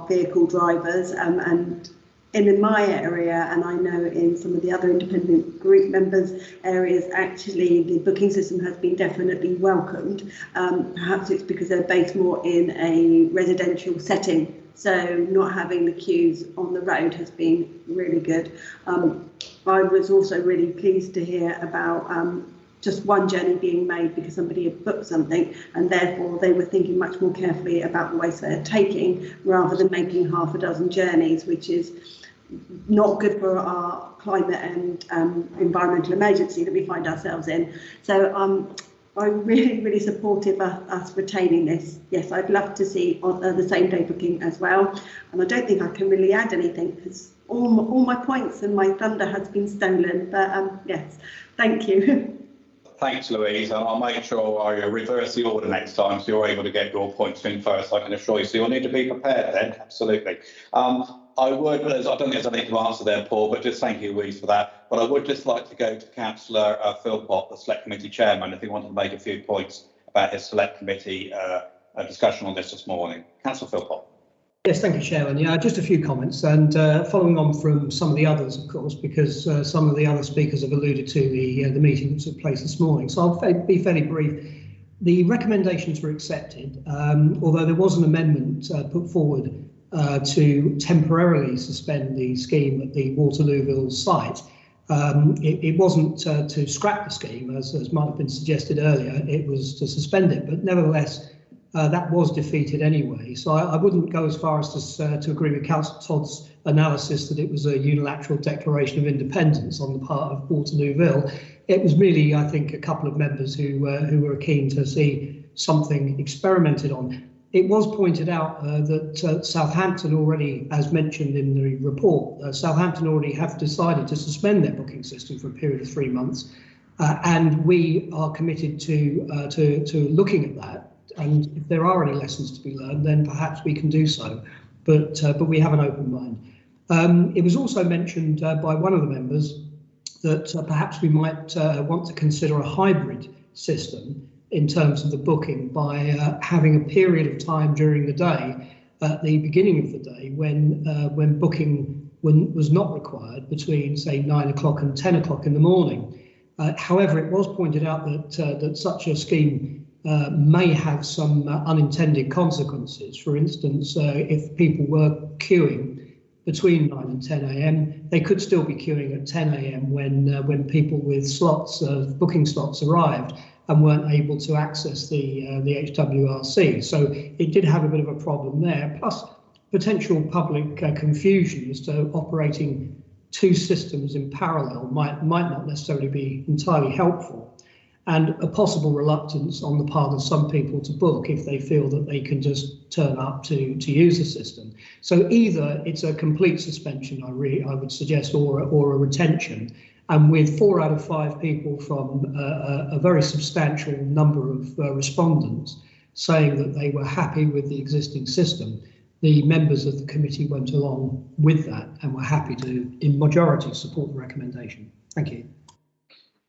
vehicle drivers, and in my area, and I know in some of the other independent group members' areas, actually the booking system has been definitely welcomed. Perhaps it's because they're based more in a residential setting, so not having the queues on the road has been really good. I was also really pleased to hear about just one journey being made because somebody had booked something, and therefore they were thinking much more carefully about the waste they're taking rather than making half a dozen journeys, which is not good for our climate and environmental emergency that we find ourselves in. So I'm really supportive of us retaining this. Yes, I'd love to see the same day booking as well, and I don't think I can really add anything because all my points and my thunder has been stolen, but yes, thank you. Thanks, Louise. I'll make sure I reverse the order next time so you're able to get your points in first, I can assure you. So you'll need to be prepared then, absolutely. I don't think there's anything to answer there, Paul, but just thank you, Louise, for that. But I would just like to go to Councillor Philpott, the Select Committee Chairman, if he wanted to make a few points about his Select Committee discussion on this morning. Councillor Philpott. Yes, thank you, Chairman. Yeah, just a few comments, and following on from some of the others, of course, because some of the other speakers have alluded to the meeting that took place this morning. So I'll be fairly brief. The recommendations were accepted, although there was an amendment put forward to temporarily suspend the scheme at the Waterlooville site. It wasn't to scrap the scheme, as might have been suggested earlier. It was to suspend it, but nevertheless, that was defeated anyway. So I wouldn't go as far as to agree with Councillor Todd's analysis that it was a unilateral declaration of independence on the part of Waterlooville. It was really, I think, a couple of members who were keen to see something experimented on. It was pointed out that Southampton already, as mentioned in the report, Southampton already have decided to suspend their booking system for a period of 3 months, and we are committed to looking at that. And if there are any lessons to be learned, then perhaps we can do so. But we have an open mind. It was also mentioned by one of the members that perhaps we might want to consider a hybrid system in terms of the booking by having a period of time during the day at the beginning of the day when booking was not required between, say, 9 o'clock and 10 o'clock in the morning. However, it was pointed out that such a scheme may have some unintended consequences. For instance, if people were queuing between 9 and 10 a.m, they could still be queuing at 10 a.m. when people with slots, booking slots, arrived and weren't able to access the HWRC. So it did have a bit of a problem there. Plus, potential public confusion as to operating two systems in parallel might not necessarily be entirely helpful, and a possible reluctance on the part of some people to book if they feel that they can just turn up to use the system. So either it's a complete suspension, I would suggest, or a retention. And with 4 out of 5 people from a very substantial number of respondents saying that they were happy with the existing system, the members of the committee went along with that and were happy to, in majority, support the recommendation. Thank you.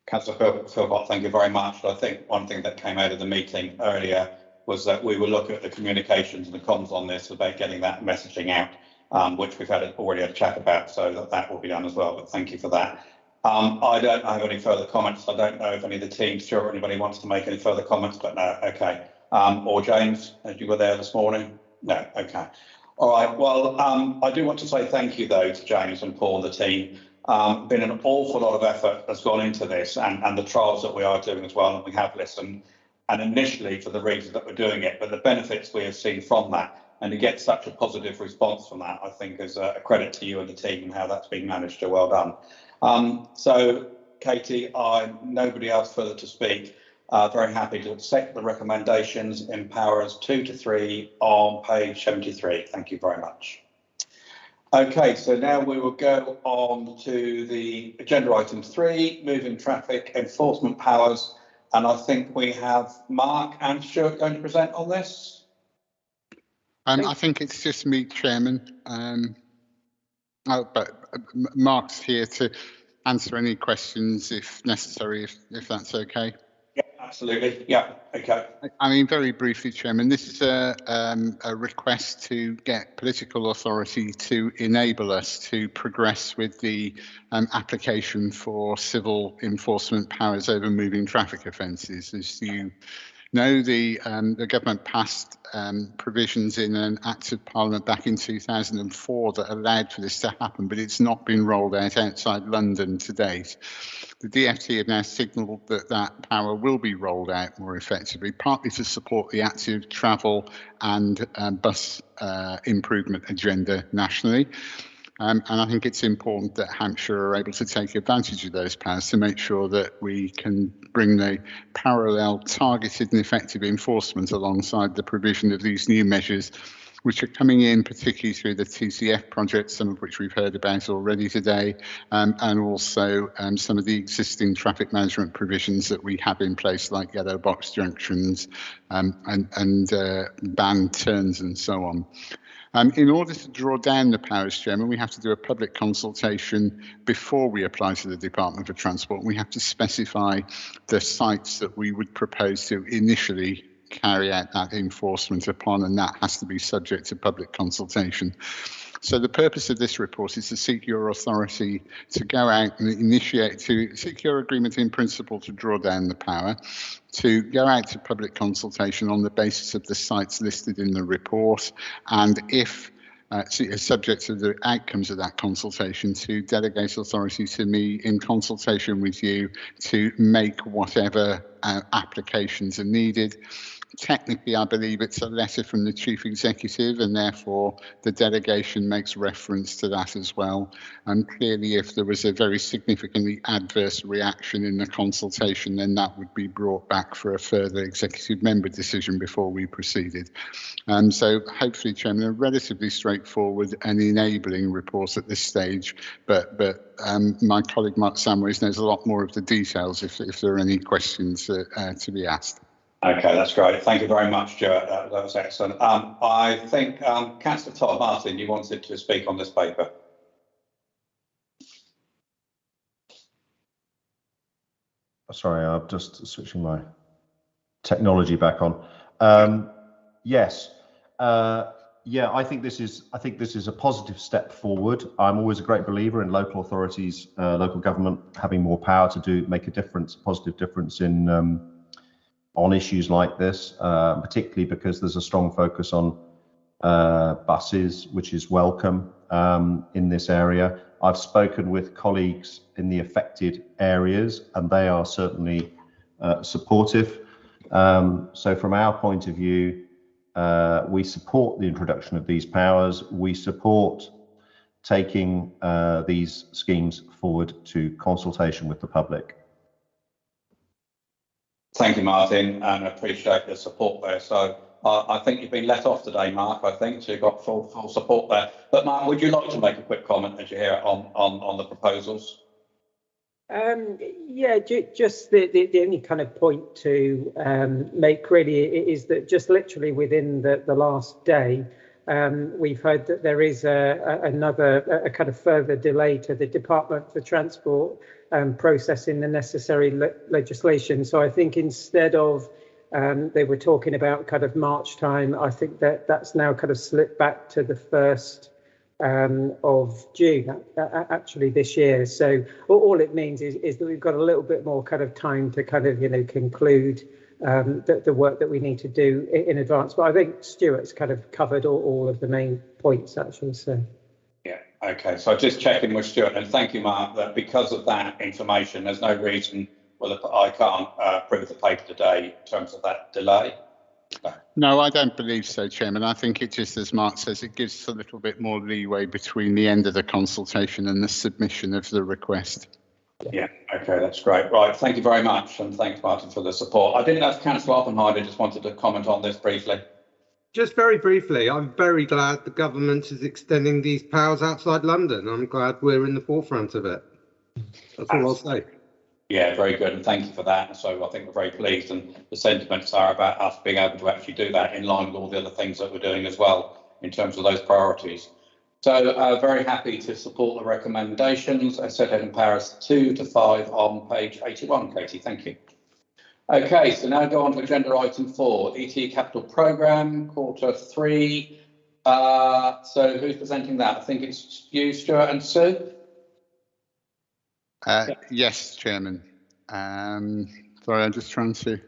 Councillor Philpott, thank you very much. I think one thing that came out of the meeting earlier was that we were looking at the communications and the comms on this about getting that messaging out, which we've already had a chat about, so that will be done as well. But thank you for that. I don't have any further comments. I don't know if any of the team, Stuart, or anybody wants to make any further comments, but no, okay. Or James, as you were there this morning? No, okay. All right, well, I do want to say thank you, though, to James and Paul and the team. Been an awful lot of effort has gone into this and the trials that we are doing as well, and we have listened, and initially for the reasons that we're doing it, but the benefits we have seen from that, and to get such a positive response from that, I think is a credit to you and the team and how that's been managed. So well done. So, Katie, nobody else further to speak. Very happy to accept the recommendations in powers 2 to 3 on page 73. Thank you very much. Okay, so now we will go on to the agenda item 3, moving traffic enforcement powers. And I think we have Mark and Stuart going to present on this. I think it's just me, Chairman. But Mark's here to answer any questions if necessary, if that's okay. Yeah, absolutely. Yeah, okay. I mean, very briefly, Chairman, this is a request to get political authority to enable us to progress with the application for civil enforcement powers over moving traffic offences. As you know, the government passed provisions in an Act of Parliament back in 2004 that allowed for this to happen, but it's not been rolled out outside London to date. The DfT have now signalled that that power will be rolled out more effectively, partly to support the active travel and bus improvement agenda nationally. And I think it's important that Hampshire are able to take advantage of those powers to make sure that we can bring the parallel targeted and effective enforcement alongside the provision of these new measures, which are coming in particularly through the TCF project, some of which we've heard about already today, and also some of the existing traffic management provisions that we have in place, like yellow box junctions and banned turns and so on. In order to draw down the powers, Chairman, we have to do a public consultation before we apply to the Department for Transport. We have to specify the sites that we would propose to initially carry out that enforcement upon, and that has to be subject to public consultation. So the purpose of this report is to seek your authority to go out and initiate, to seek your agreement in principle to draw down the power, to go out to public consultation on the basis of the sites listed in the report, and if subject to the outcomes of that consultation, to delegate authority to me in consultation with you to make whatever applications are needed. Technically, I believe it's a letter from the Chief Executive, and therefore the delegation makes reference to that as well. And clearly, if there was a very significantly adverse reaction in the consultation, then that would be brought back for a further executive member decision before we proceeded. So hopefully, Chairman, a relatively straightforward and enabling report at this stage, but my colleague Mark Samways knows a lot more of the details if there are any questions to be asked. Okay, that's great. Thank you very much, Stuart. That was excellent. I think Councillor Todd Martin, you wanted to speak on this paper. Sorry, I'm just switching my technology back on. Yes. Yeah, I think this is a positive step forward. I'm always a great believer in local authorities, local government having more power to make a difference, positive difference in on issues like this, particularly because there's a strong focus on buses, which is welcome in this area. I've spoken with colleagues in the affected areas, and they are certainly supportive. So from our point of view, we support the introduction of these powers. We support taking these schemes forward to consultation with the public. Thank you, Martin, and appreciate the support there. So I think you've been let off today, Mark, I think, so you've got full support there. But Mark, would you like to make a quick comment as you hear it on the proposals? Yeah, just the only kind of point to make really is that just literally within the last day, we've heard that there is another kind of further delay to the Department for Transport processing the necessary legislation. So I think instead of they were talking about kind of March time, I think that's now kind of slipped back to the 1st of June actually this year. So all it means is that we've got a little bit more kind of time to kind of conclude the work that we need to do in advance. But I think Stuart's kind of covered all of the main points actually. So yeah, okay, so just checking with Stuart, and thank you, Mark, that because of that information there's no reason I can't approve the paper today in terms of that delay. No, I don't believe so, Chairman. I think it just, as Mark says, it gives us a little bit more leeway between the end of the consultation and the submission of the request. Yeah, okay, that's great. Right, thank you very much, and thanks, Martin, for the support. I didn't know if Councillor Oppenheimer just wanted to comment on this briefly. Just very briefly, I'm very glad the government is extending these powers outside London. I'm glad we're in the forefront of it. That's all I'll say. Yeah, very good, and thank you for that. So I think we're very pleased, and the sentiments are about us being able to actually do that in line with all the other things that we're doing as well in terms of those priorities. So very happy to support the recommendations as set out in paras 2 to 5 on page 81, Katie, thank you. Okay, so now go on to agenda item 4, ETE Capital Programme, Q3. So who's presenting that? I think it's you, Stuart, and Sue. Yes, Chairman. Sorry, I'm just trying to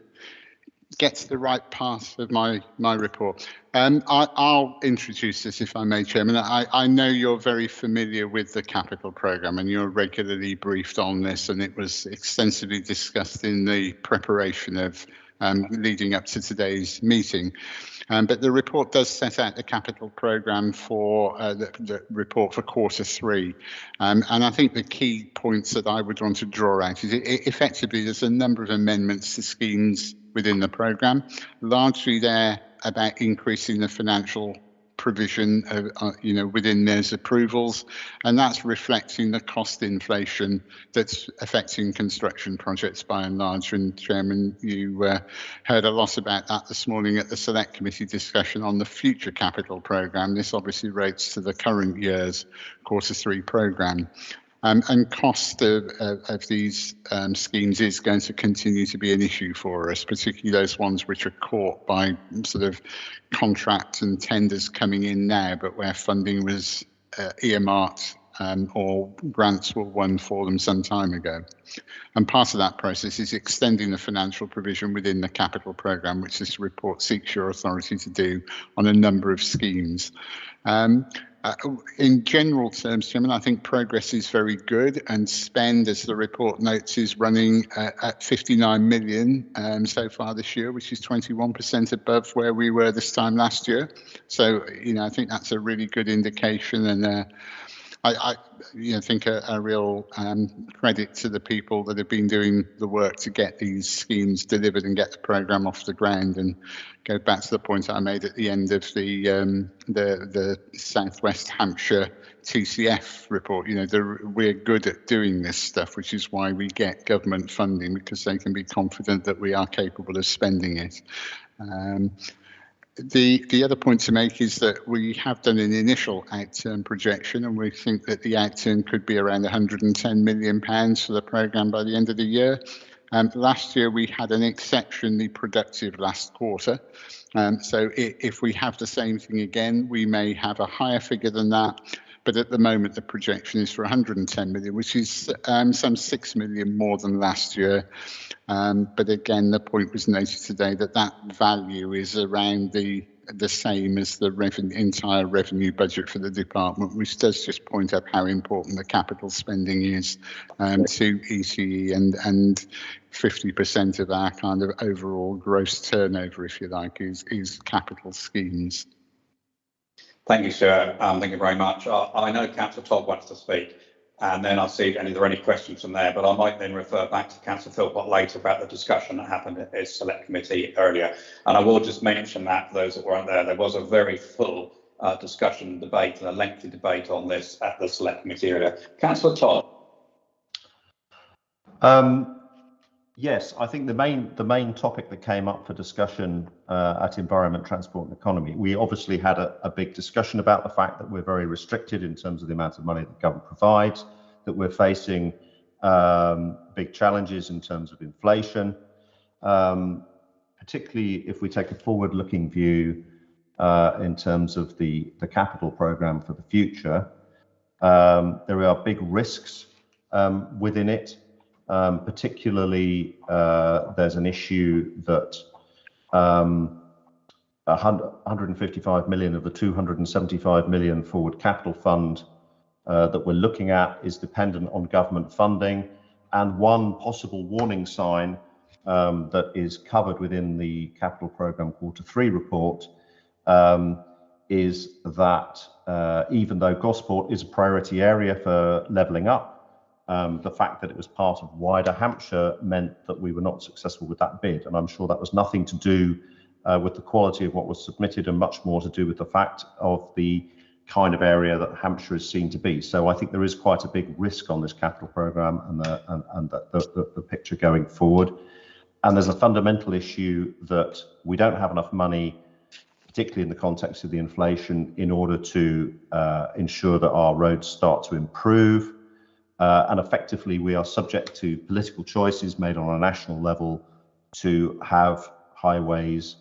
get to the right part of my report. I'll introduce this, if I may, Chairman. I know you're very familiar with the capital programme and you're regularly briefed on this, and it was extensively discussed in the preparation of leading up to today's meeting. But the report does set out the capital programme for the report for Q3. And I think the key points that I would want to draw out is effectively there's a number of amendments to schemes within the programme. Largely they're about increasing the financial provision within those approvals, and that's reflecting the cost inflation that's affecting construction projects by and large. And Chairman, you heard a lot about that this morning at the Select Committee discussion on the future capital programme. This obviously relates to the current year's Q3 programme. And cost of these schemes is going to continue to be an issue for us, particularly those ones which are caught by sort of contracts and tenders coming in now, but where funding was earmarked or grants were won for them some time ago. And part of that process is extending the financial provision within the capital programme, which this report seeks your authority to do on a number of schemes. In general terms, Chairman, I think progress is very good, and spend, as the report notes, is running at 59 million so far this year, which is 21% above where we were this time last year. So, I think that's a really good indication, and I think a real credit to the people that have been doing the work to get these schemes delivered and get the programme off the ground. And go back to the point I made at the end of the Southwest Hampshire TCF report. We're good at doing this stuff, which is why we get government funding, because they can be confident that we are capable of spending it. The other point to make is that we have done an initial outturn projection, and we think that the outturn could be around £110 million for the programme by the end of the year. Last year we had an exceptionally productive last quarter. So if we have the same thing again, we may have a higher figure than that. But at the moment, the projection is for 110 million, which is some 6 million more than last year. But again, the point was noted today that that value is around the same as the entire revenue budget for the department, which does just point up how important the capital spending is to ETE, and 50% of our kind of overall gross turnover, if you like, is capital schemes. Thank you, Stuart. Thank you very much. I know Councillor Todd wants to speak, and then I'll see if there are any questions from there, but I might then refer back to Councillor Philpott later about the discussion that happened at his select committee earlier. And I will just mention that for those that weren't there was a very full discussion and debate, and a lengthy debate on this at the select committee earlier. Councillor Todd. Yes, I think the main topic that came up for discussion at Environment, Transport and Economy, we obviously had a big discussion about the fact that we're very restricted in terms of the amount of money that the government provides, that we're facing big challenges in terms of inflation, particularly if we take a forward-looking view in terms of the capital programme for the future. There are big risks within it. Particularly, there's an issue that 155 million of the 275 million forward capital fund that we're looking at is dependent on government funding, and one possible warning sign that is covered within the capital programme Q3 report is that even though Gosport is a priority area for levelling up, the fact that it was part of wider Hampshire meant that we were not successful with that bid. And I'm sure that was nothing to do with the quality of what was submitted, and much more to do with the fact of the kind of area that Hampshire is seen to be. So I think there is quite a big risk on this capital programme and the picture going forward. And there's a fundamental issue that we don't have enough money, particularly in the context of the inflation, in order to ensure that our roads start to improve. And effectively, we are subject to political choices made on a national level to have highways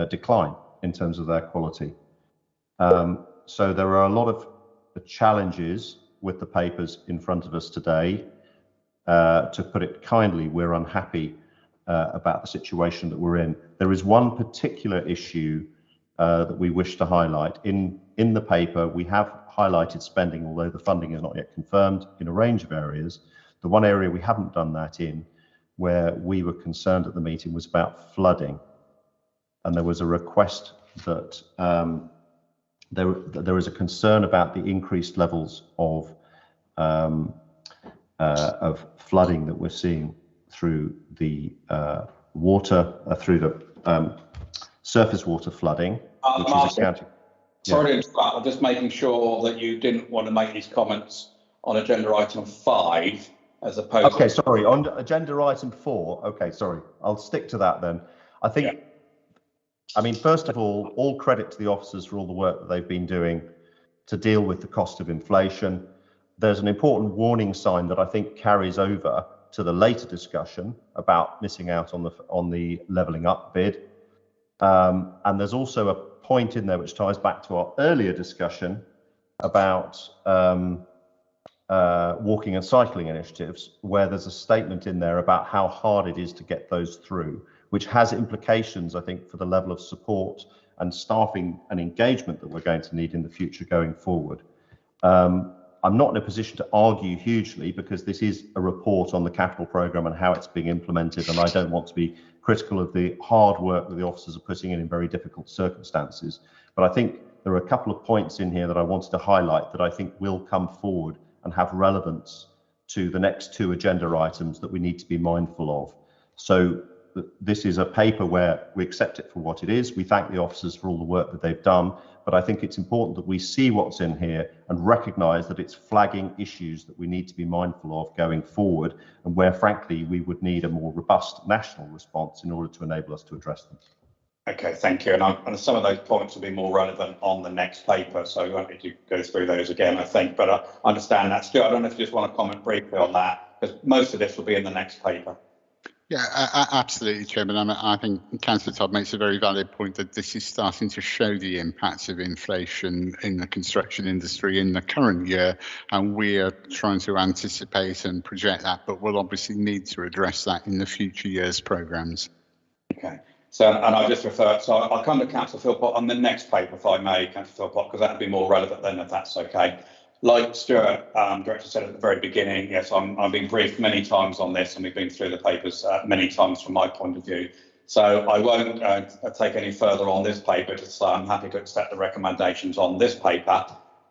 decline in terms of their quality. So there are a lot of challenges with the papers in front of us today. To put it kindly, we're unhappy about the situation that we're in. There is one particular issue that we wish to highlight. In the paper, we have highlighted spending, although the funding is not yet confirmed, in a range of areas. The one area we haven't done that in, where we were concerned at the meeting, was about flooding. And there was a request that there is a concern about the increased levels of flooding that we're seeing through the through the surface water flooding, which is accounting. Sorry to interrupt, I'm just making sure that you didn't want to make these comments on agenda item 5 as opposed to... Okay, sorry, on agenda item 4, okay, sorry, I'll stick to that then. I think, I mean, first of all credit to the officers for all the work that they've been doing to deal with the cost of inflation. There's an important warning sign that I think carries over to the later discussion about missing out on the levelling up bid. And there's also a point in there which ties back to our earlier discussion about walking and cycling initiatives, where there's a statement in there about how hard it is to get those through, which has implications, I think, for the level of support and staffing and engagement that we're going to need in the future going forward. I'm not in a position to argue hugely, because this is a report on the capital programme and how it's being implemented, and I don't want to be critical of the hard work that the officers are putting in very difficult circumstances. But I think there are a couple of points in here that I wanted to highlight that I think will come forward and have relevance to the next 2 agenda items that we need to be mindful of. So this is a paper where we accept it for what it is. We thank the officers for all the work that they've done, but I think it's important that we see what's in here and recognise that it's flagging issues that we need to be mindful of going forward, and where, frankly, we would need a more robust national response in order to enable us to address them. Okay, thank you. And some of those points will be more relevant on the next paper, so we won't need to go through those again, I think. But I understand that. Stuart, I don't know if you just want to comment briefly on that, because most of this will be in the next paper. Yeah, absolutely, Chairman. I think Councillor Todd makes a very valid point that this is starting to show the impacts of inflation in the construction industry in the current year, and we are trying to anticipate and project that, but we'll obviously need to address that in the future years' programmes. Okay. So, and I'll just refer, so I'll come to Councillor Philpott on the next paper, if I may, Councillor Philpott, because that would be more relevant then, if that's okay. Like Stuart, Director, said at the very beginning, yes, I've been briefed many times on this, and we've been through the papers many times from my point of view. So I won't take any further on this paper, just I'm happy to accept the recommendations on this paper,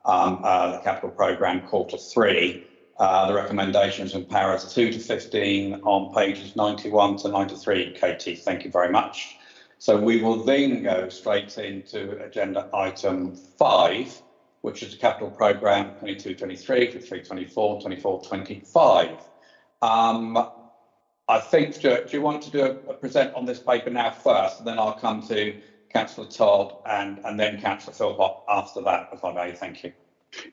the capital programme Q3. The recommendations in paras 2 to 15 on pages 91 to 93, Katie, thank you very much. So we will then go straight into agenda item 5, which is the capital programme 22-23 to 3-24, 24-25. I think, Stuart, do you want to do a present on this paper now first, and then I'll come to Councillor Todd and then Councillor Philpott after that, if I may. Thank you.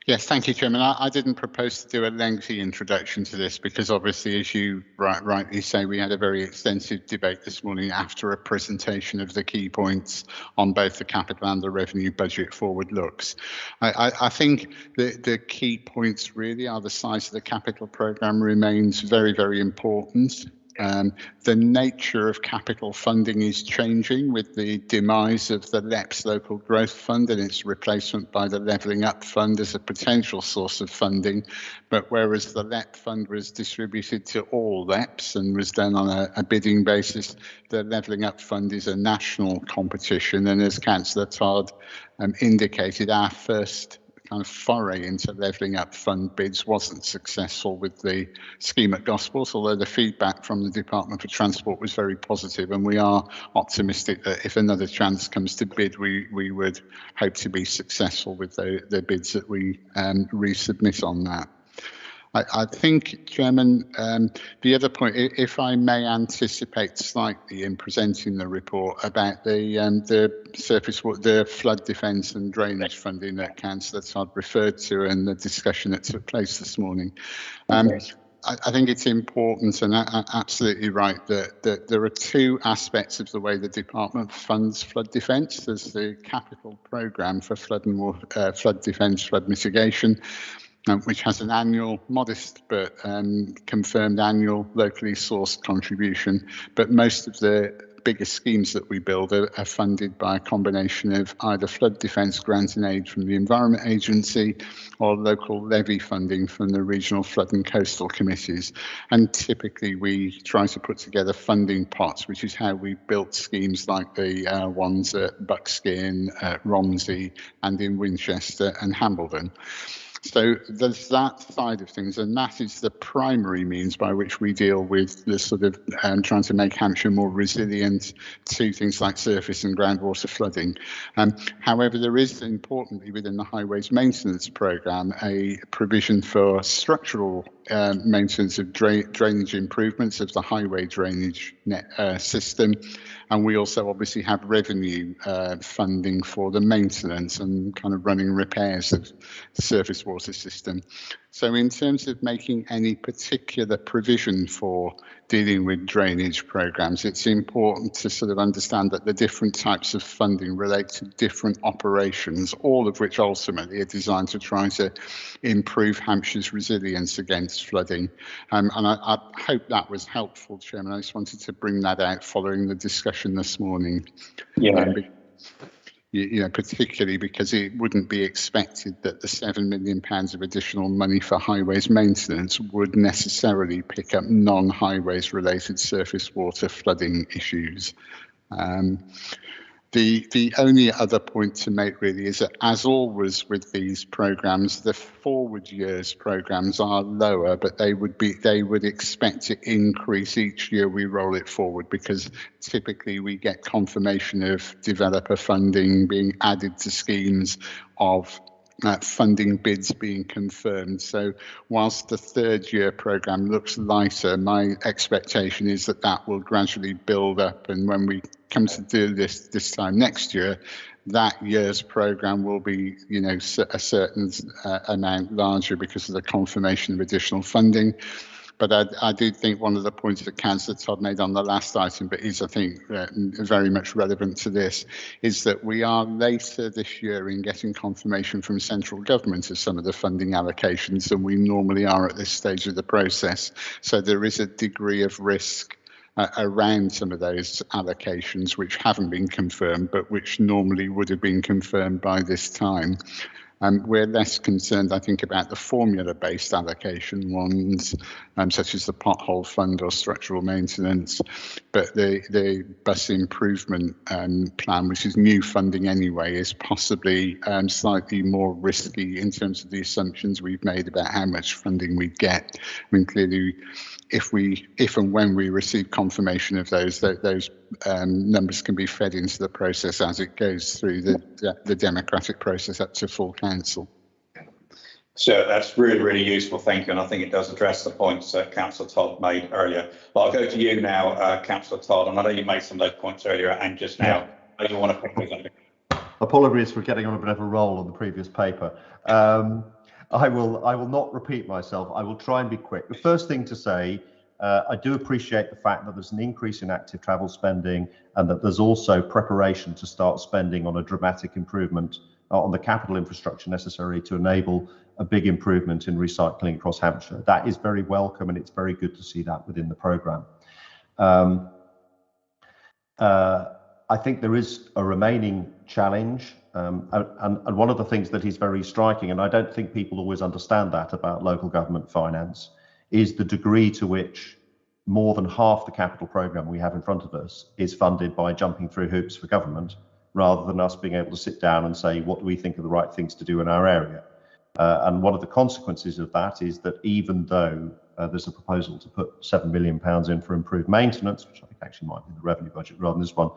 Yes, thank you, Chairman. I didn't propose to do a lengthy introduction to this because obviously, as you rightly say, we had a very extensive debate this morning after a presentation of the key points on both the capital and the revenue budget forward looks. I think the key points really are the size of the capital programme remains very, very important. The nature of capital funding is changing with the demise of the LEPS Local Growth Fund and its replacement by the Levelling Up Fund as a potential source of funding. But whereas the LEP Fund was distributed to all LEPs and was done on a bidding basis, the Levelling Up Fund is a national competition. And as Councillor Todd indicated, our first kind of foray into Levelling Up Fund bids wasn't successful with the scheme at Gospels, although the feedback from the Department for Transport was very positive, and we are optimistic that if another chance comes to bid, we would hope to be successful with the bids that we resubmit on that. I think, Chairman, the other point, if I may anticipate slightly in presenting the report about the surface water, the flood defence and drainage funding that Councillor Todd referred to and the discussion that took place this morning. I think it's important and absolutely right that there are two aspects of the way the department funds flood defence. There's the capital programme for flood and water, flood defence, flood mitigation, which has an annual, modest but confirmed annual locally sourced contribution. But most of the bigger schemes that we build are funded by a combination of either flood defence grant and aid from the Environment Agency or local levy funding from the regional flood and coastal committees. And typically we try to put together funding pots, which is how we built schemes like the ones at Buckskin, Romsey and in Winchester and Hambledon. So there's that side of things, and that is the primary means by which we deal with the sort of trying to make Hampshire more resilient to things like surface and groundwater flooding. However, there is importantly within the highways maintenance programme a provision for structural maintenance of drainage improvements of the highway drainage system. And we also obviously have revenue funding for the maintenance and kind of running repairs of the surface water system. So in terms of making any particular provision for dealing with drainage programmes, it's important to sort of understand that the different types of funding relate to different operations, all of which ultimately are designed to try to improve Hampshire's resilience against flooding. And I hope that was helpful, Chairman. I just wanted to bring that out following the discussion this morning. Yeah. Particularly because it wouldn't be expected that the £7 million of additional money for highways maintenance would necessarily pick up non-highways related surface water flooding issues. The only other point to make really is that, as always with these programmes, the forward years programmes are lower, but they would expect to increase each year we roll it forward, because typically we get confirmation of developer funding being added to schemes of funding bids being confirmed. So whilst the third year programme looks lighter, my expectation is that that will gradually build up, and when we come to do this time next year, that year's programme will be, a certain amount larger because of the confirmation of additional funding. But I do think one of the points that Councillor Todd made on the last item, but is I think very much relevant to this, is that we are later this year in getting confirmation from central government of some of the funding allocations than we normally are at this stage of the process. So there is a degree of risk around some of those allocations which haven't been confirmed, but which normally would have been confirmed by this time. We're less concerned, I think, about the formula-based allocation ones, such as the pothole fund or structural maintenance, but the bus improvement plan, which is new funding anyway, is possibly slightly more risky in terms of the assumptions we've made about how much funding we get. I mean, clearly, if and when we receive confirmation of those numbers can be fed into the process as it goes through the democratic process up to full council. So that's really, really useful, thank you, and I think it does address the points that Councillor Todd made earlier. But I'll go to you now, Councillor Todd, and I know you made some of those points earlier and just now. I don't want to pick those up. Apologies for getting on a bit of a roll on the previous paper. I will not repeat myself. I will try and be quick. The first thing to say, I do appreciate the fact that there's an increase in active travel spending and that there's also preparation to start spending on a dramatic improvement on the capital infrastructure necessary to enable a big improvement in recycling across Hampshire. That is very welcome, and it's very good to see that within the programme. I think there is a remaining challenge, and one of the things that is very striking, and I don't think people always understand that about local government finance, is the degree to which more than half the capital programme we have in front of us is funded by jumping through hoops for government, rather than us being able to sit down and say, what do we think are the right things to do in our area? And one of the consequences of that is that even though there's a proposal to put £7 million in for improved maintenance, which I think actually might be in the revenue budget rather than this one,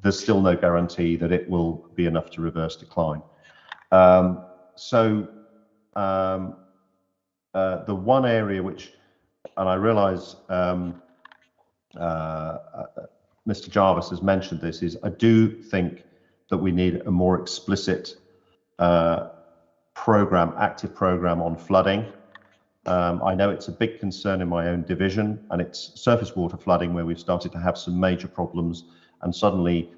there's still no guarantee that it will be enough to reverse decline. The one area which, and I realise Mr. Jarvis has mentioned this, is I do think that we need a more explicit active programme on flooding. I know it's a big concern in my own division, and it's surface water flooding where we've started to have some major problems, and suddenly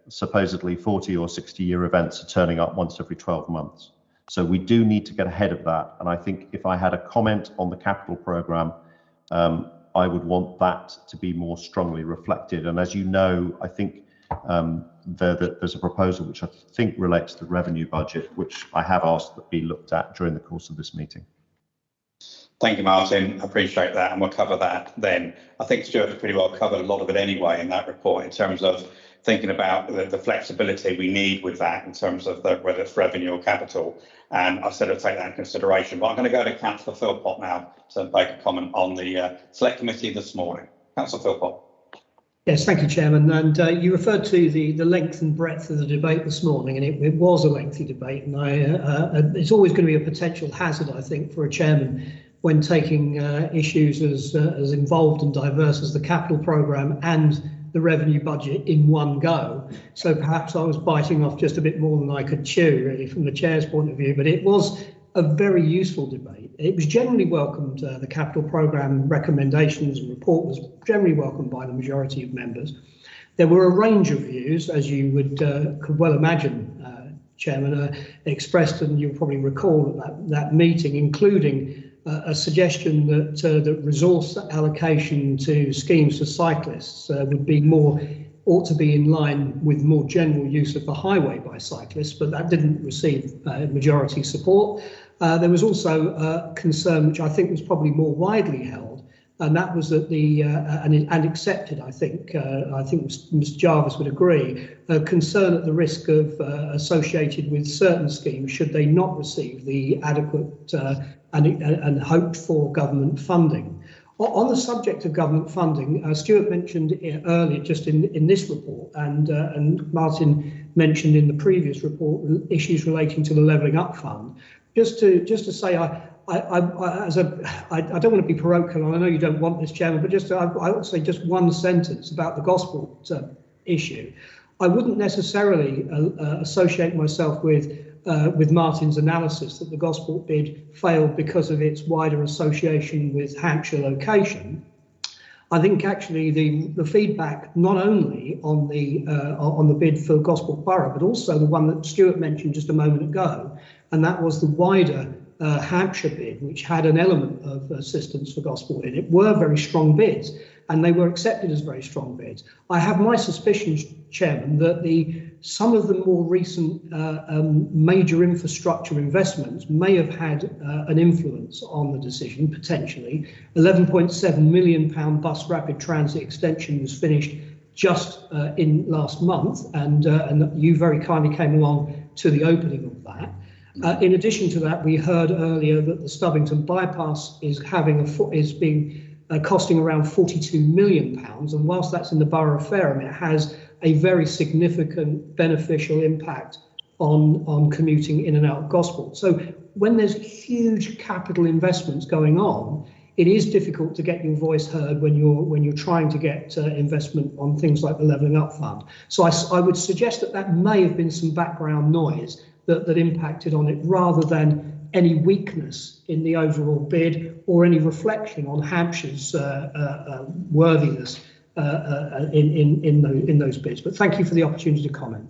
supposedly 40 or 60-year events are turning up once every 12 months. So we do need to get ahead of that. And I think if I had a comment on the capital programme, I would want that to be more strongly reflected. And as you know, I think there's a proposal which I think relates to the revenue budget, which I have asked that be looked at during the course of this meeting. Thank you, Martin. I appreciate that, and we'll cover that then. I think Stuart's pretty well covered a lot of it anyway in that report in terms of thinking about the flexibility we need with that in terms of whether it's revenue or capital. And I said I'd take that into consideration. But I'm going to go to Councillor Philpott now to make a comment on the Select Committee this morning. Councillor Philpott. Yes, thank you, Chairman. And you referred to the length and breadth of the debate this morning, and it was a lengthy debate. And it's always going to be a potential hazard, I think, for a chairman when taking issues as involved and diverse as the capital programme and the revenue budget in one go. So perhaps I was biting off just a bit more than I could chew, really, from the chair's point of view. But it was a very useful debate. It was generally welcomed. The capital programme recommendations and report was generally welcomed by the majority of members. There were a range of views, as you could well imagine, Chairman, expressed, and you'll probably recall at that meeting, including a suggestion that the resource allocation to schemes for cyclists ought to be in line with more general use of the highway by cyclists, but that didn't receive majority support. There was also a concern, which I think was probably more widely held, and that was that and accepted, I think Mr. Jarvis would agree, a concern at the risk of associated with certain schemes should they not receive the adequate and hoped for government funding. On the subject of government funding, Stuart mentioned earlier, just in this report, and Martin mentioned in the previous report, issues relating to the Levelling Up Fund. Just to say, I don't want to be parochial, and I know you don't want this, Chairman, but I would say just one sentence about the Gosport issue. I wouldn't necessarily associate myself with with Martin's analysis that the Gosport bid failed because of its wider association with Hampshire location. I think actually the feedback not only on the bid for Gosport Borough, but also the one that Stuart mentioned just a moment ago, and that was the wider Hampshire bid, which had an element of assistance for Gosport in it, were very strong bids, and they were accepted as very strong bids. I have my suspicions, Chairman, that some of the more recent major infrastructure investments may have had an influence on the decision, potentially. £11.7 million bus rapid transit extension was finished just in last month, and you very kindly came along to the opening of that. In addition to that, we heard earlier that the Stubbington bypass is costing around £42 million, and whilst that's in the Borough of Fareham, it has a very significant beneficial impact on commuting in and out of Gosport. So when there's huge capital investments going on, it is difficult to get your voice heard when you're trying to get investment on things like the Levelling Up Fund. So I would suggest that may have been some background noise that impacted on it, rather than any weakness in the overall bid or any reflection on Hampshire's worthiness in those bids. But thank you for the opportunity to comment.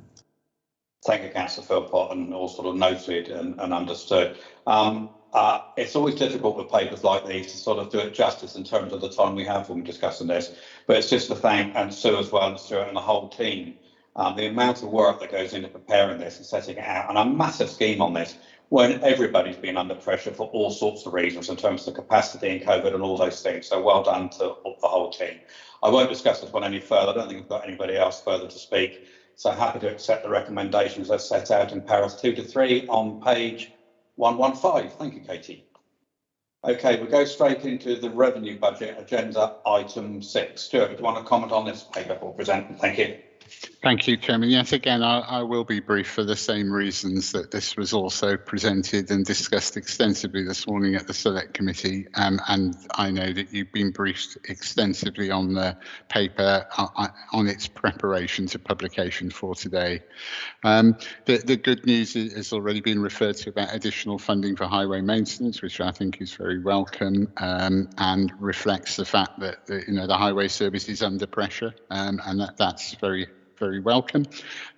Thank you, Councillor Philpott, and all sort of noted and understood. It's always difficult with papers like these to sort of do it justice in terms of the time we have when we're discussing this, but it's just to thank, and Sue as well, and Stuart and the whole team, the amount of work that goes into preparing this and setting it out, and a massive scheme on this, when everybody's been under pressure for all sorts of reasons in terms of capacity and COVID and all those things. So well done to the whole team. I won't discuss this one any further. I don't think I've got anybody else further to speak. So happy to accept the recommendations as set out in paragraphs 2 to 3 on page 115. Thank you, Katie. Okay, we'll go straight into the revenue budget agenda item 6. Stuart, do you want to comment on this paper or present? Thank you. Thank you, Chairman. Yes, again, I will be brief for the same reasons that this was also presented and discussed extensively this morning at the Select Committee, and I know that you've been briefed extensively on the paper, on its preparation to publication for today. The good news has already been referred to about additional funding for highway maintenance, which I think is very welcome, and reflects the fact that the highway service is under pressure, and that's very welcome.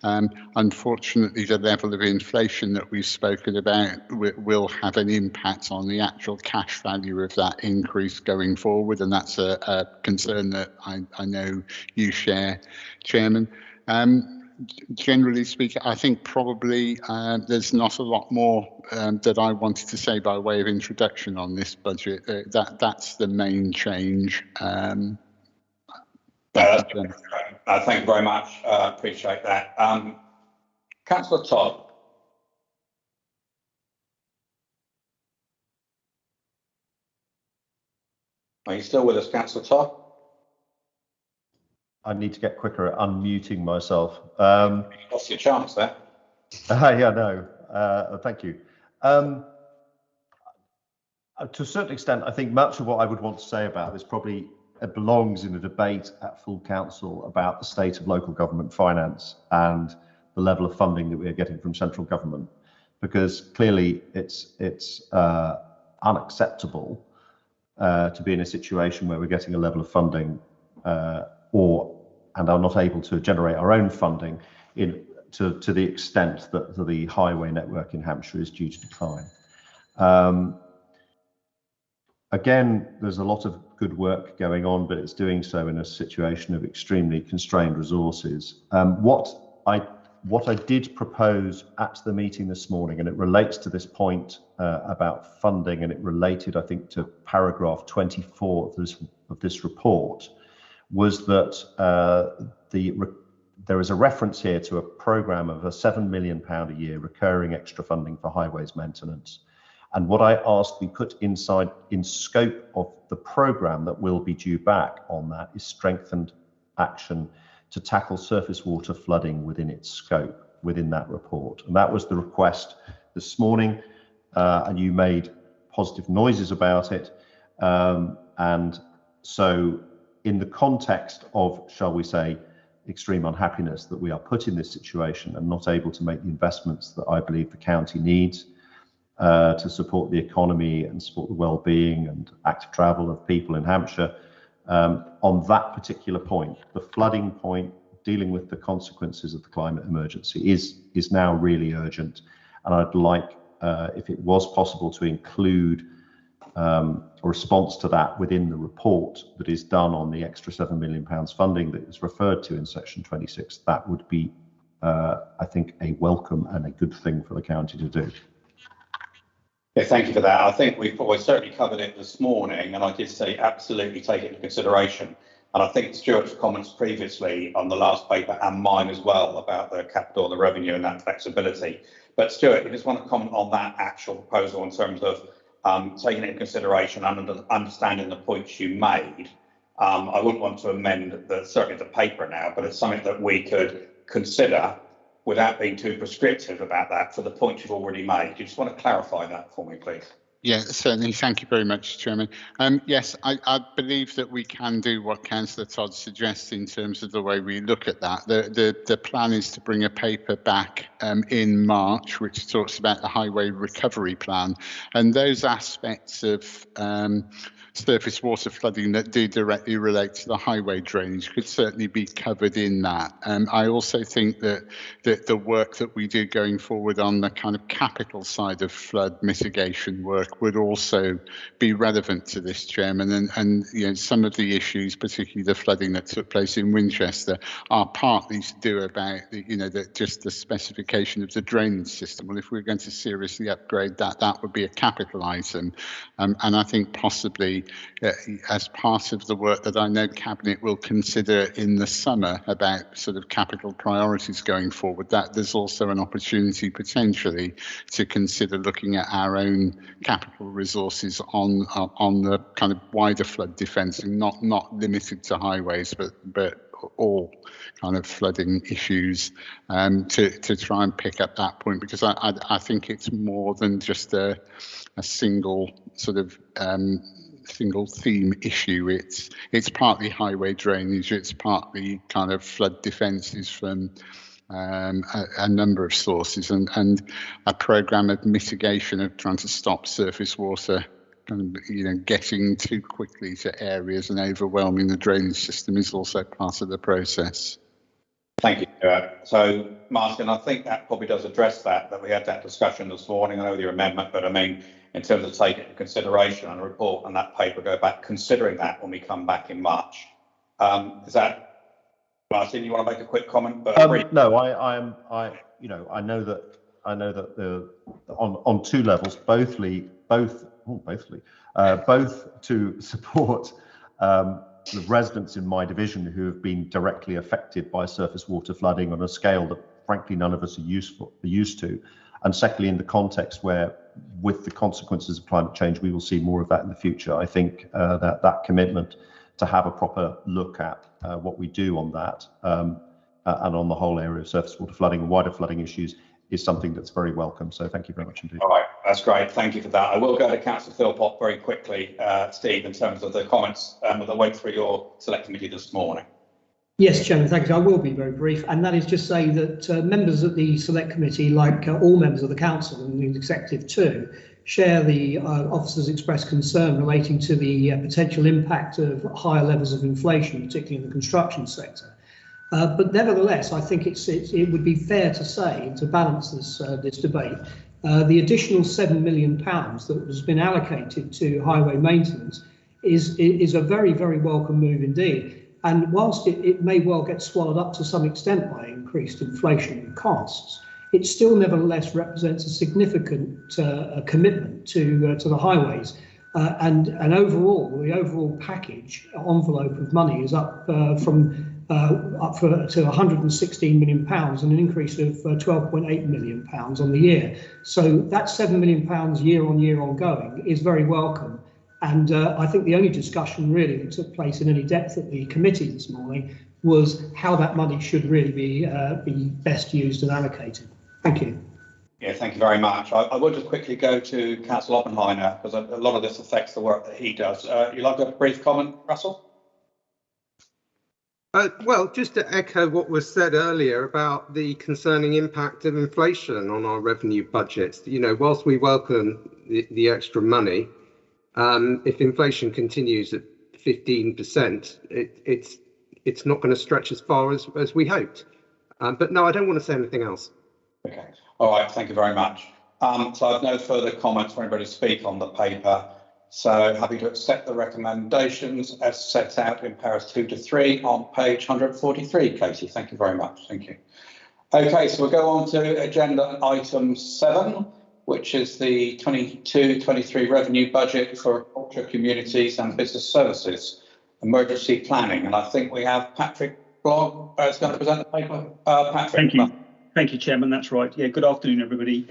Unfortunately, the level of inflation that we've spoken about will have an impact on the actual cash value of that increase going forward, and that's a concern that I know you share, Chairman. Generally speaking, I think probably there's not a lot more that I wanted to say by way of introduction on this budget. That's the main change. Thank you very much. Appreciate that. Councillor Todd. Are you still with us, Councillor Todd? I need to get quicker at unmuting myself. You lost your chance there. Yeah, no. Thank you. To a certain extent, I think much of what I would want to say about this probably belongs in a debate at full council about the state of local government finance and the level of funding that we are getting from central government, because clearly it's unacceptable to be in a situation where we're getting a level of funding and are not able to generate our own funding to the extent that the highway network in Hampshire is due to decline. Again, there's a lot of good work going on, but it's doing so in a situation of extremely constrained resources. What I did propose at the meeting this morning, and it relates to this point about funding, and it related, I think, to paragraph 24 of this report, was that there is a reference here to a programme of £7 million a year recurring extra funding for highways maintenance. And what I asked we put in scope of the programme that will be due back on that is strengthened action to tackle surface water flooding within its scope, within that report. And that was the request this morning, and you made positive noises about it. And so in the context of, shall we say, extreme unhappiness that we are put in this situation and not able to make the investments that I believe the county needs to support the economy and support the well-being and active travel of people in Hampshire. On that particular point, the flooding point, dealing with the consequences of the climate emergency is now really urgent. And I'd like, if it was possible, to include a response to that within the report that is done on the extra £7 million funding that is referred to in section 26. That would be, I think, a welcome and a good thing for the county to do. Yeah, thank you for that. I think we've certainly covered it this morning, and I did say absolutely take it into consideration. And I think Stuart's comments previously on the last paper and mine as well about the capital, the revenue and that flexibility. But Stuart, you just want to comment on that actual proposal in terms of taking it into consideration and understanding the points you made. I wouldn't want to amend certainly the paper now, but it's something that we could consider without being too prescriptive about that for the points you've already made. Do you just want to clarify that for me, please? Yeah, certainly. Thank you very much, Chairman. Yes, I believe that we can do what Councillor Todd suggests in terms of the way we look at that. The plan is to bring a paper back in March, which talks about the highway recovery plan, and those aspects of surface water flooding that do directly relate to the highway drainage could certainly be covered in that. I also think that the work that we do going forward on the kind of capital side of flood mitigation work would also be relevant to this, Chairman, and you know, some of the issues, particularly the flooding that took place in Winchester, are partly to do about just the specification of the drainage system. Well, if we're going to seriously upgrade that, that would be a capital item, and I think possibly as part of the work that I know Cabinet will consider in the summer about sort of capital priorities going forward, that there's also an opportunity potentially to consider looking at our own capital resources on the kind of wider flood defence, and not limited to highways, but all kind of flooding issues, to try and pick up that point, because I think it's more than just a single sort of single theme issue. It's partly highway drainage, it's partly kind of flood defences from a number of sources, and a programme of mitigation of trying to stop surface water getting too quickly to areas and overwhelming the drainage system is also part of the process. Thank you, Stuart. So, Martin, I think that probably does address that we had that discussion this morning. I know your amendment, but I mean, in terms of taking into consideration and a report and that paper go back, considering that when we come back in March. Is that, Martin, you want to make a quick comment? But no, I know that the on two levels, both to support the residents in my division who have been directly affected by surface water flooding on a scale that frankly none of us are used to, and secondly in the context where with the consequences of climate change we will see more of that in the future. I think that commitment to have a proper look at what we do on that and on the whole area of surface water flooding and wider flooding issues is something that's very welcome. So thank you very much indeed. All right, that's great. Thank you for that. I will go to Councillor Philpott very quickly, Steve, in terms of the comments that went through your select committee this morning. Yes, Chairman, thank you. I will be very brief, and that is just say that members of the select committee, like all members of the council and the executive too, share the officers' expressed concern relating to the potential impact of higher levels of inflation, particularly in the construction sector. But nevertheless, I think it would be fair to say, to balance this debate, the additional £7 million that has been allocated to highway maintenance is a very, very welcome move indeed. And whilst it may well get swallowed up to some extent by increased inflationary costs, it still nevertheless represents a significant commitment to the highways. And overall, the overall package envelope of money is up to £116 million, and an increase of £12.8 million on the year. So that £7 million year on year ongoing is very welcome. And I think the only discussion really that took place in any depth at the committee this morning was how that money should really be best used and allocated. Thank you. Yeah, thank you very much. I will just quickly go to Councillor Oppenheimer, because a lot of this affects the work that he does. You'd like to have a brief comment, Russell? Well, just to echo what was said earlier about the concerning impact of inflation on our revenue budgets, you know, whilst we welcome the extra money, if inflation continues at 15%, it's not going to stretch as far as we hoped. But no, I don't want to say anything else. Okay. All right. Thank you very much. So I've no further comments for anybody to speak on the paper. So happy to accept the recommendations as set out in paras 2 to 3 on page 143. Katie, thank you very much. Thank you. Okay, so we'll go on to agenda item 7, which is the 22-23 revenue budget for culture, communities and business services, emergency planning. And I think we have Patrick Blogg is going to present the paper. Patrick. Thank you. Thank you, Chairman. That's right. Yeah, good afternoon, everybody.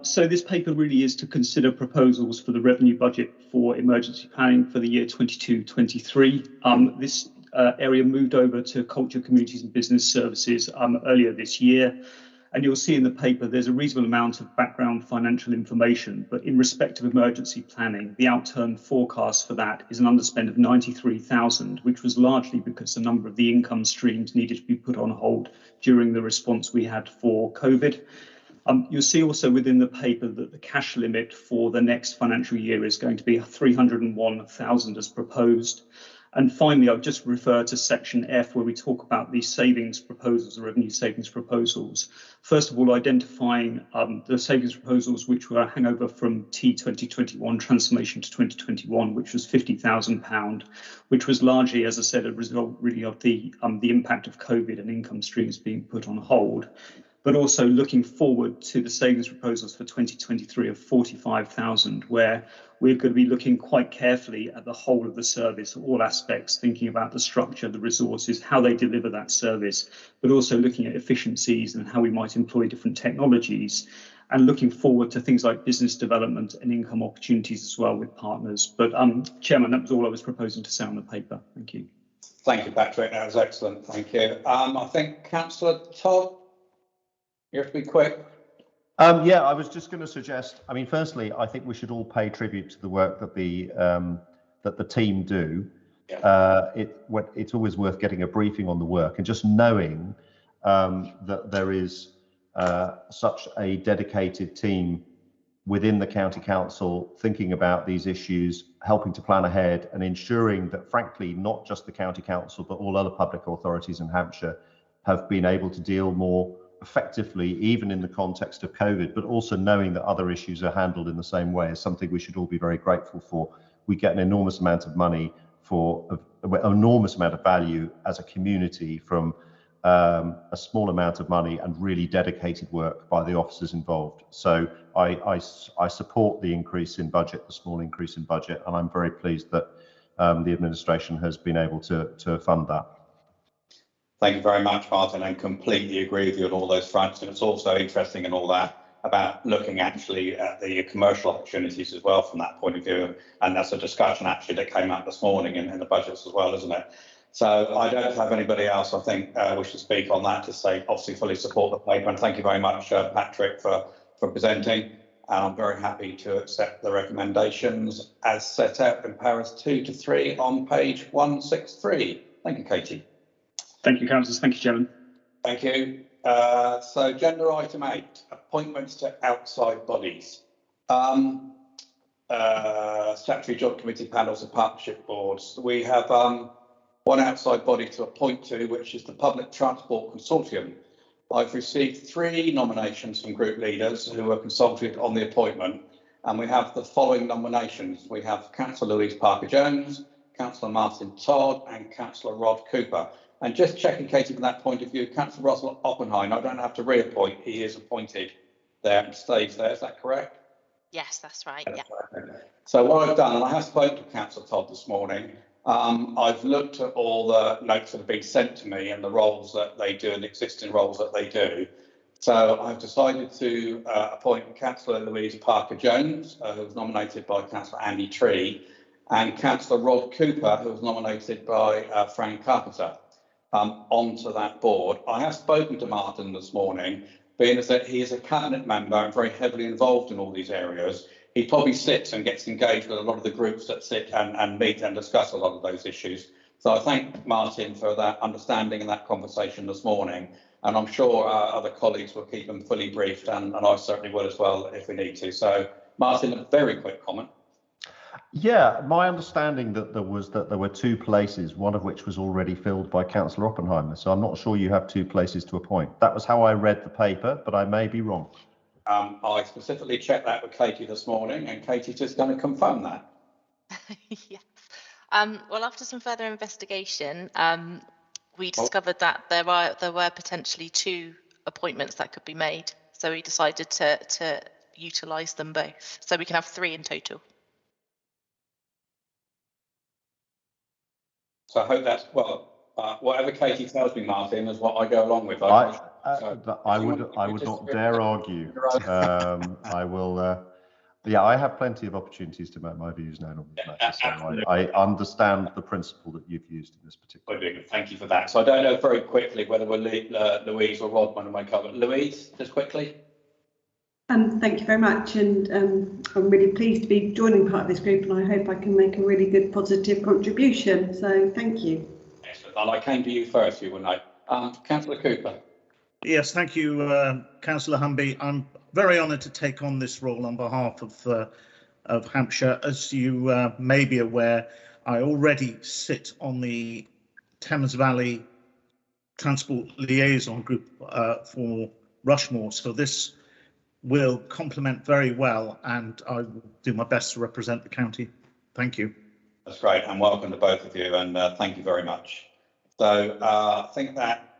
So this paper really is to consider proposals for the revenue budget for emergency planning for the year 22-23. This area moved over to culture, communities and business services earlier this year. And you'll see in the paper there's a reasonable amount of background financial information, but in respect of emergency planning, the outturn forecast for that is an underspend of 93,000, which was largely because a number of the income streams needed to be put on hold during the response we had for COVID. You'll see also within the paper that the cash limit for the next financial year is going to be 301,000 as proposed. And finally, I'll just refer to section F where we talk about the savings proposals, the revenue savings proposals. First of all, identifying the savings proposals which were a hangover from T2021 transformation to 2021, which was £50,000, which was largely, as I said, a result really of the impact of COVID and income streams being put on hold. But also looking forward to the savings proposals for 2023 of 45,000, where we're going to be looking quite carefully at the whole of the service, all aspects, thinking about the structure, the resources, how they deliver that service, but also looking at efficiencies and how we might employ different technologies, and looking forward to things like business development and income opportunities as well with partners. But Chairman, that was all I was proposing to say on the paper. Thank you. Thank you, Patrick. That was excellent. Thank you. I think Councillor Todd. You have to be quick. Yeah, I was just going to suggest, I mean, firstly, I think we should all pay tribute to the work that the team do. Yeah. It's always worth getting a briefing on the work and just knowing that there is such a dedicated team within the County Council thinking about these issues, helping to plan ahead and ensuring that, frankly, not just the County Council, but all other public authorities in Hampshire have been able to deal more effectively, even in the context of COVID, but also knowing that other issues are handled in the same way is something we should all be very grateful for. We get an enormous amount of money for an enormous amount of value as a community from a small amount of money and really dedicated work by the officers involved. So I support the increase in budget, the small increase in budget, and I'm very pleased that the administration has been able to fund that. Thank you very much, Martin, and completely agree with you on all those fronts. And it's also interesting in all that about looking actually at the commercial opportunities as well from that point of view. And that's a discussion actually that came up this morning in the budgets as well, isn't it? So I don't have anybody else, I think, wish to speak on that to say, obviously, fully support the paper. And thank you very much, Patrick, for presenting. And I'm very happy to accept the recommendations as set out in paras 2 to 3 on page 163. Thank you, Katie. Thank you, Councillors. Thank you, Chairman. Thank you. So agenda item 8, appointments to outside bodies. Statutory Joint Committee panels and partnership boards. We have one outside body to appoint to, which is the Public Transport Consortium. I've received 3 nominations from group leaders who were consulted on the appointment, and we have the following nominations. We have Councillor Louise Parker-Jones, Councillor Martin Todd and Councillor Rod Cooper. And just checking, Katie, from that point of view, Councillor Russell Oppenheim, I don't have to reappoint, he is appointed there and stays there, is that correct? Yes, that's right, yeah. So what I've done, and I have spoken to Councillor Todd this morning, I've looked at all the notes that have been sent to me and the roles that they do and the existing roles that they do. So I've decided to appoint Councillor Louise Parker-Jones, who was nominated by Councillor Andy Tree, and Councillor Rod Cooper, who was nominated by Frank Carpenter. Onto that board. I have spoken to Martin this morning, being as that he is a cabinet member and very heavily involved in all these areas. He probably sits and gets engaged with a lot of the groups that sit and meet and discuss a lot of those issues. So I thank Martin for that understanding and that conversation this morning. And I'm sure our other colleagues will keep them fully briefed, and I certainly will as well if we need to. So Martin, a very quick comment. Yeah, my understanding that there were 2 places, one of which was already filled by Councillor Oppenheimer. So I'm not sure you have 2 places to appoint. That was how I read the paper, but I may be wrong. I specifically checked that with Katie this morning, and Katie's just going to confirm that. Yes. Well, after some further investigation, we discovered that there were potentially 2 appointments that could be made. So we decided to utilise them both. So we can have 3 in total. So I hope that's, well, whatever Katie tells me, Martin, is what I go along with. I would not dare argue. I will. Yeah, I have plenty of opportunities to make my views known on this matter, so I understand the principle that you've used in this particular. Thank you for that. So I don't know very quickly whether we'll Louise or Rodman may cover. Louise, just quickly. Thank you very much, and I'm really pleased to be joining part of this group, and I hope I can make a really good positive contribution. So thank you. Excellent. And I came to you first, you will know. Councillor Cooper. Yes, thank you, Councillor Humby. I'm very honoured to take on this role on behalf of Hampshire. As you may be aware, I already sit on the Thames Valley Transport Liaison Group for Rushmore, so this will complement very well, and I will do my best to represent the county. Thank you. That's great, and welcome to both of you, and thank you very much. So I think that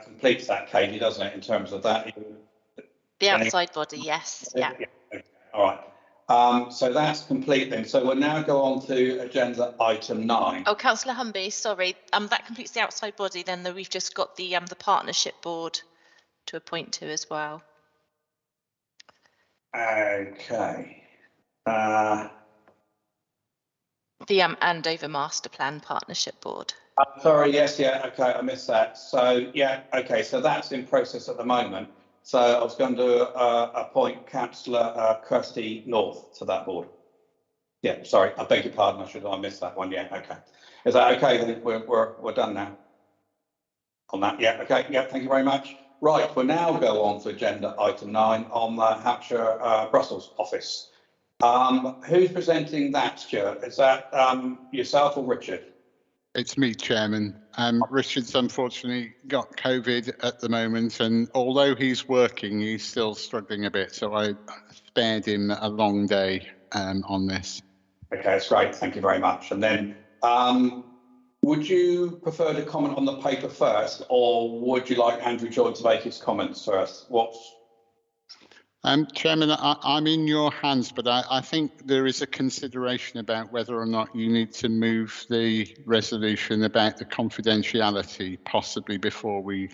completes that, Katie, doesn't it, in terms of that? The outside body, yes. Yeah. Okay. All right. So that's complete then. So we'll now go on to agenda item 9. Oh, Councillor Humby, sorry. That completes the outside body. Then we've just got the partnership board to appoint to as well. Okay. The Andover Master Plan Partnership Board. Sorry, yes, yeah, okay, I missed that. So, yeah, okay, so that's in process at the moment. So I was going to appoint Councillor Kirsty North to that board. Yeah, sorry, I beg your pardon, I missed that one, yeah, okay. Is that okay, then we're done now? On that, yeah, okay, yeah, thank you very much. Right, we'll now go on to agenda item 9 on the Hampshire Brussels office. Who's presenting that, Stuart? Is that yourself or Richard? It's me, Chairman. Richard's unfortunately got COVID at the moment, and although he's working, he's still struggling a bit. So I spared him a long day on this. Okay, that's great. Thank you very much. And then would you prefer to comment on the paper first, or would you like Andrew Joy to make his comments first? Chairman, I'm in your hands, but I think there is a consideration about whether or not you need to move the resolution about the confidentiality possibly before we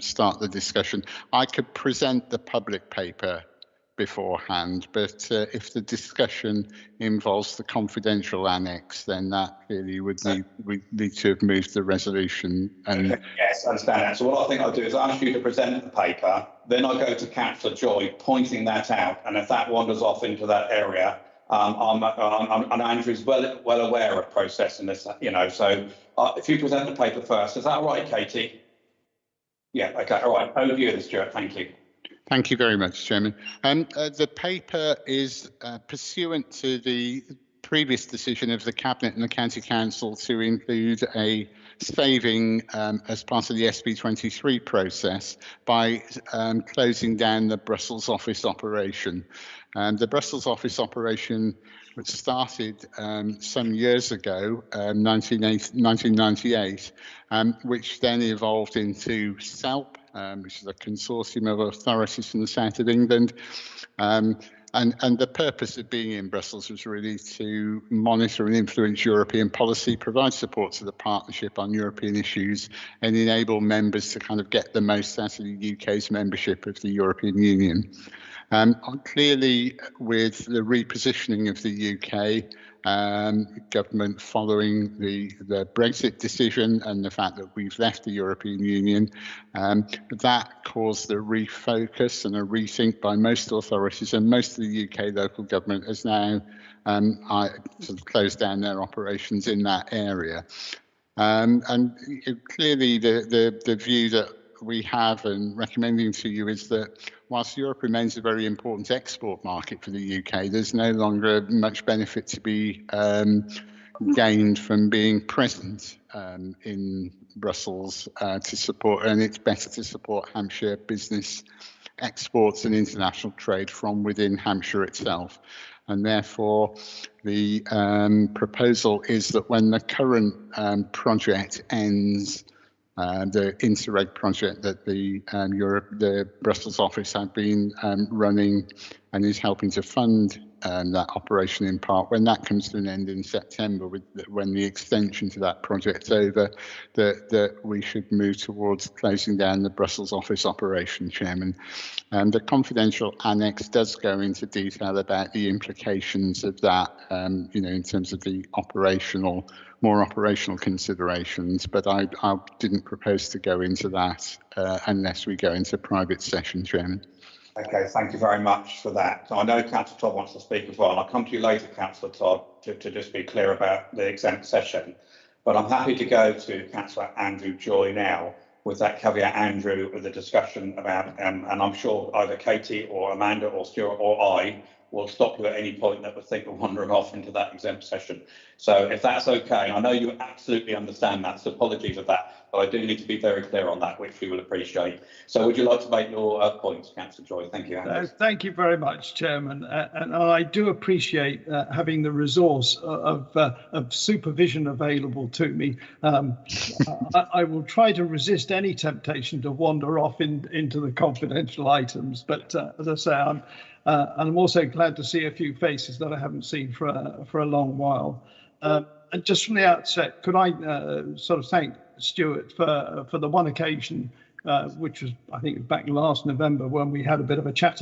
start the discussion. I could present the public paper beforehand, but if the discussion involves the confidential annex, then that really would need to have moved the resolution. And yes, I understand that. So what I think I'll do is ask you to present the paper, then I'll go to Councillor Joy pointing that out, and if that wanders off into that area, and Andrew's well aware of processing this, you know. So if you present the paper first, is that all right, Katie? Yeah. Okay. All right. Over to you, Stuart. Thank you. Thank you very much, Chairman. The paper is pursuant to the previous decision of the Cabinet and the County Council to include a saving as part of the SP23 process by closing down the Brussels office operation. The Brussels office operation, which started some years ago, 1998, which then evolved into SELP, which is a consortium of authorities from the south of England. And the purpose of being in Brussels was really to monitor and influence European policy, provide support to the partnership on European issues, and enable members to kind of get the most out of the UK's membership of the European Union. Clearly, with the repositioning of the UK, government following the Brexit decision and the fact that we've left the European Union. That caused a refocus and a rethink by most authorities, and most of the UK local government has now sort of closed down their operations in that area. And clearly the view that we have and recommending to you is that whilst Europe remains a very important export market for the UK, there's no longer much benefit to be gained from being present in Brussels to support, and it's better to support Hampshire business exports and international trade from within Hampshire itself. And therefore, the proposal is that when the current project ends, the Interreg project that the Brussels office have been running and is helping to fund that operation in part, when that comes to an end in September, when the extension to that project's over, that we should move towards closing down the Brussels office operation, Chairman. And the confidential annex does go into detail about the implications of that, in terms of the more operational considerations, but I didn't propose to go into that unless we go into private session, Chairman. Okay, thank you very much for that. I know Councillor Todd wants to speak as well, and I'll come to you later, Councillor Todd, to just be clear about the exempt session. But I'm happy to go to Councillor Andrew Joy now with that caveat, Andrew, with the discussion about, and I'm sure either Katie or Amanda or Stuart or I will stop you at any point that we think we're wandering off into that exempt session. So if that's okay, I know you absolutely understand that, so apologies for that, but I do need to be very clear on that, which we will appreciate. So would you like to make your points, Councillor Joy? Thank you, Andrew. Thank you very much, Chairman. And I do appreciate having the resource of supervision available to me. I will try to resist any temptation to wander off into the confidential items, but as I say, I'm also glad to see a few faces that I haven't seen for a long while. And just from the outset, could I sort of thank Stuart for the one occasion, which was, I think, back last November when we had a bit of a chat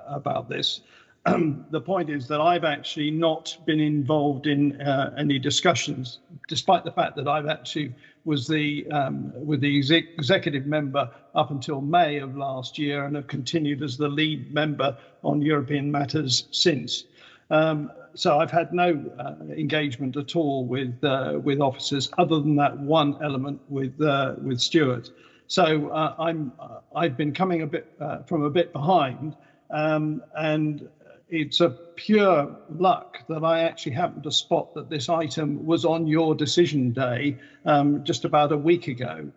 about this. The point is that I've actually not been involved in any discussions, despite the fact that I've actually was with the executive member up until May of last year and have continued as the lead member on European matters since. So I've had no engagement at all with officers, other than that one element with Stuart. So I've been coming a bit from a bit behind, and it's a pure luck that I actually happened to spot that this item was on your decision day just about a week ago.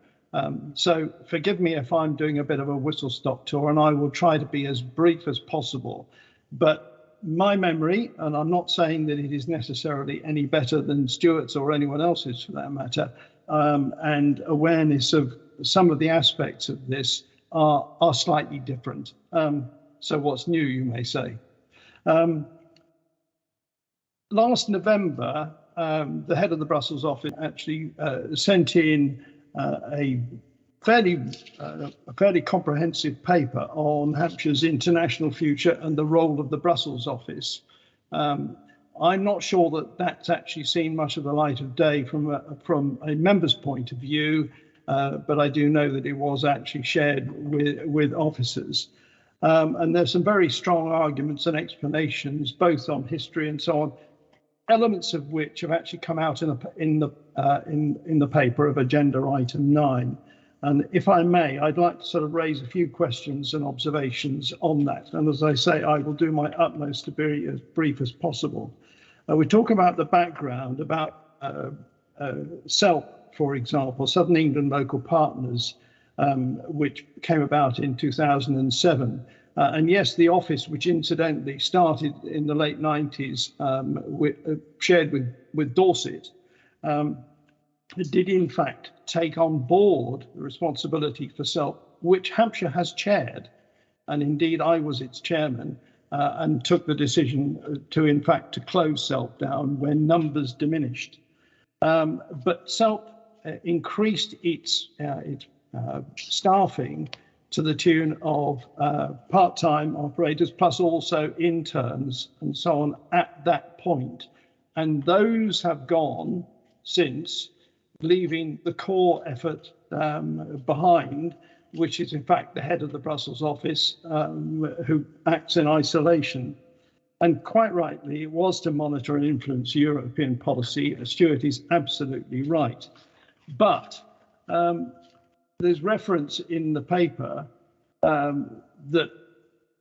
So forgive me if I'm doing a bit of a whistle-stop tour, and I will try to be as brief as possible. But my memory, and I'm not saying that it is necessarily any better than Stuart's or anyone else's for that matter, and awareness of some of the aspects of this are slightly different. So what's new, you may say. Last November, the head of the Brussels office actually sent in a fairly comprehensive paper on Hampshire's international future and the role of the Brussels office. I'm not sure that that's actually seen much of the light of day from a member's point of view, but I do know that it was actually shared with officers. And there's some very strong arguments and explanations, both on history and so on, elements of which have actually come out in the paper of Agenda Item 9. And if I may, I'd like to sort of raise a few questions and observations on that. And as I say, I will do my utmost to be as brief as possible. We talk about the background, about SELP, for example, Southern England Local Partners, which came about in 2007. And yes, the office, which incidentally started in the late 90s, shared with Dorset, did in fact take on board the responsibility for SELP, which Hampshire has chaired. And indeed, I was its chairman and took the decision to close SELP down when numbers diminished. But SELP increased its staffing to the tune of part-time operators, plus also interns and so on at that point. and those have gone since, leaving the core effort behind, which is in fact the head of the Brussels office, who acts in isolation. And quite rightly, it was to monitor and influence European policy. Stuart is absolutely right. But there's reference in the paper that,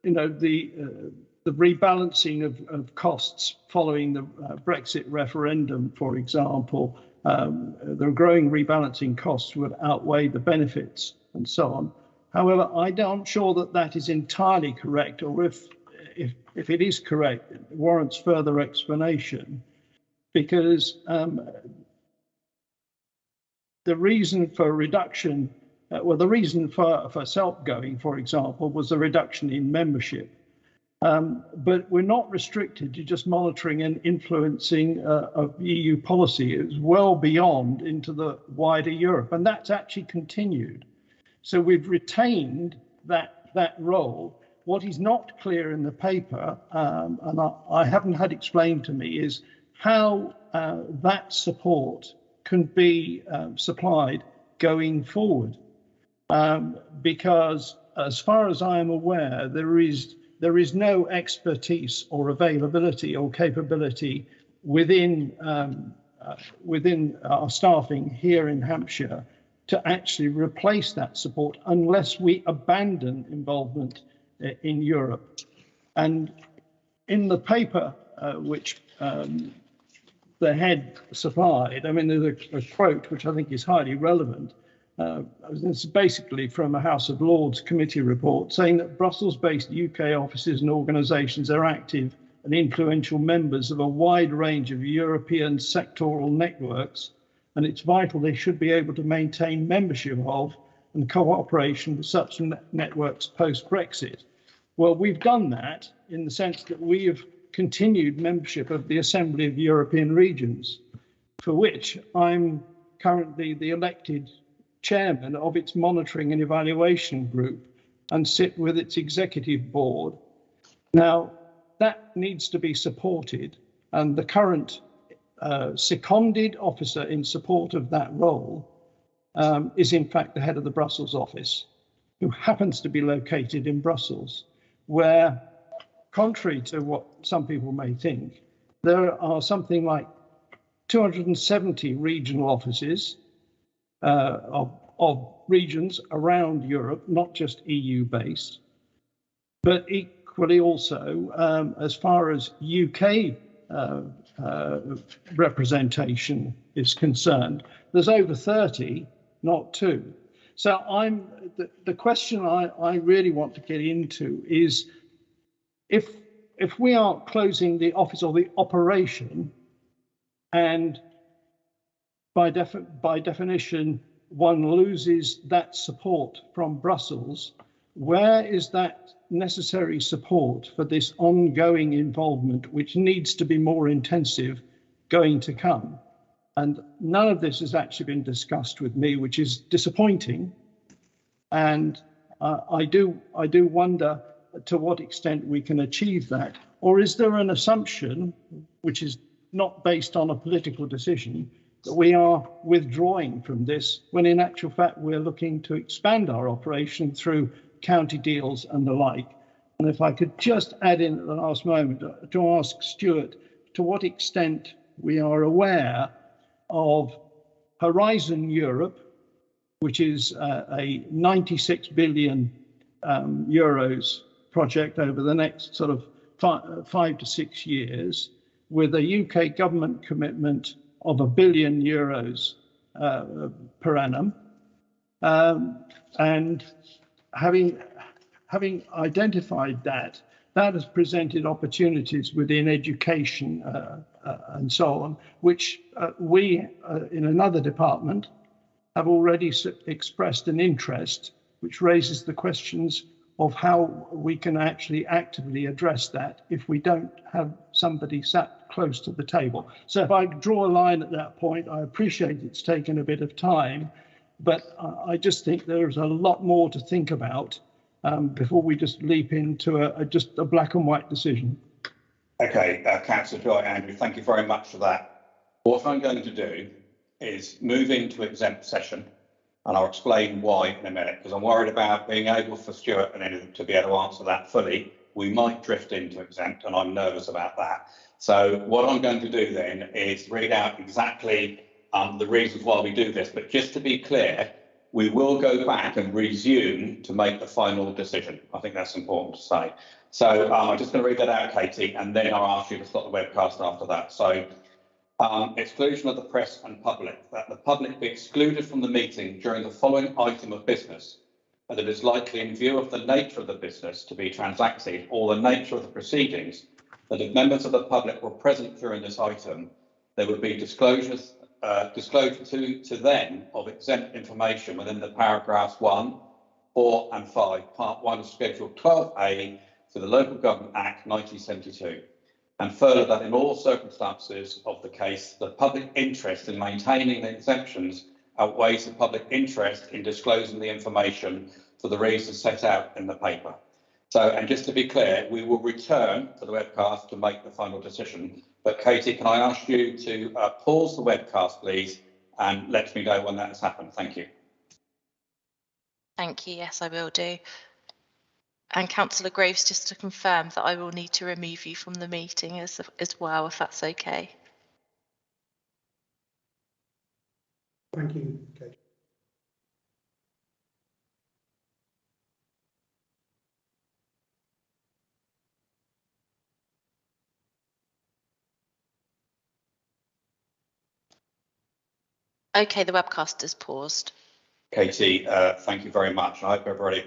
you know, the rebalancing of costs following the Brexit referendum, for example, the growing rebalancing costs would outweigh the benefits and so on. However, I'm not sure that that is entirely correct, or if it is correct, it warrants further explanation, because the reason for reduction, the reason for SELP going, for example, was the reduction in membership. But we're not restricted to just monitoring and influencing of EU policy. It's well beyond into the wider Europe, and that's actually continued. So we've retained that role. What is not clear in the paper, and I haven't had explained to me, is how that support can be supplied going forward. Because as far as I am aware, there is no expertise or availability or capability within our staffing here in Hampshire to actually replace that support unless we abandon involvement in Europe. And in the paper, which the head supplied, I mean, there's a quote which I think is highly relevant. This is basically from a House of Lords committee report saying that Brussels-based UK offices and organisations are active and influential members of a wide range of European sectoral networks, and it's vital they should be able to maintain membership of and cooperation with such networks post-Brexit. Well, we've done that in the sense that we have continued membership of the Assembly of European Regions, for which I'm currently the elected chairman of its monitoring and evaluation group and sit with its executive board. Now, that needs to be supported, and the current seconded officer in support of that role is in fact the head of the Brussels office, who happens to be located in Brussels, where, contrary to what some people may think, there are something like 270 regional offices of regions around Europe, not just EU based, but equally also as far as UK representation is concerned, there's over 30, not 2. So the question I really want to get into is, if we are closing the office or the operation, and by definition one loses that support from Brussels, where is that necessary support for this ongoing involvement, which needs to be more intensive, going to come? And none of this has actually been discussed with me, which is disappointing. And I do wonder to what extent we can achieve that. Or is there an assumption, which is not based on a political decision, that we are withdrawing from this, when in actual fact we're looking to expand our operation through county deals and the like? And if I could just add in at the last moment to ask Stuart to what extent we are aware of Horizon Europe, which is a 96 billion euros project over the next sort of 5 to 6 years, with a UK government commitment of €1 billion per annum, and having identified that has presented opportunities within education and so on, which we in another department have already expressed an interest, which raises the questions of how we can actually actively address that if we don't have somebody sat close to the table. So if I draw a line at that point, I appreciate it's taken a bit of time, but I just think there's a lot more to think about before we just leap into just a black and white decision. Okay, Councillor Joy Andrew, thank you very much for that. What I'm going to do is move into exempt session, and I'll explain why in a minute, because I'm worried about being able for Stuart and anything to be able to answer that fully. We might drift into exempt, and I'm nervous about that. So what I'm going to do then is read out exactly the reasons why we do this. But just to be clear, we will go back and resume to make the final decision. I think that's important to say. So I'm just going to read that out, Katie, and then I'll ask you to stop the webcast after that. So exclusion of the press and public, that the public be excluded from the meeting during the following item of business, and it is likely in view of the nature of the business to be transacted or the nature of the proceedings, that if members of the public were present during this item, there would be disclosure to them of exempt information within the paragraphs 1, 4 and 5, part 1 of Schedule 12A to the Local Government Act 1972. And further, that in all circumstances of the case, the public interest in maintaining the exemptions outweighs the public interest in disclosing the information for the reasons set out in the paper. So, and just to be clear, we will return to the webcast to make the final decision. But Katie, can I ask you to pause the webcast, please, and let me know when that has happened? Thank you. Thank you. Yes, I will do. And Councillor Groves, just to confirm that I will need to remove you from the meeting as well, if that's okay. Thank you, Kate. Okay, the webcast is paused. Katie, thank you very much. I hope everybody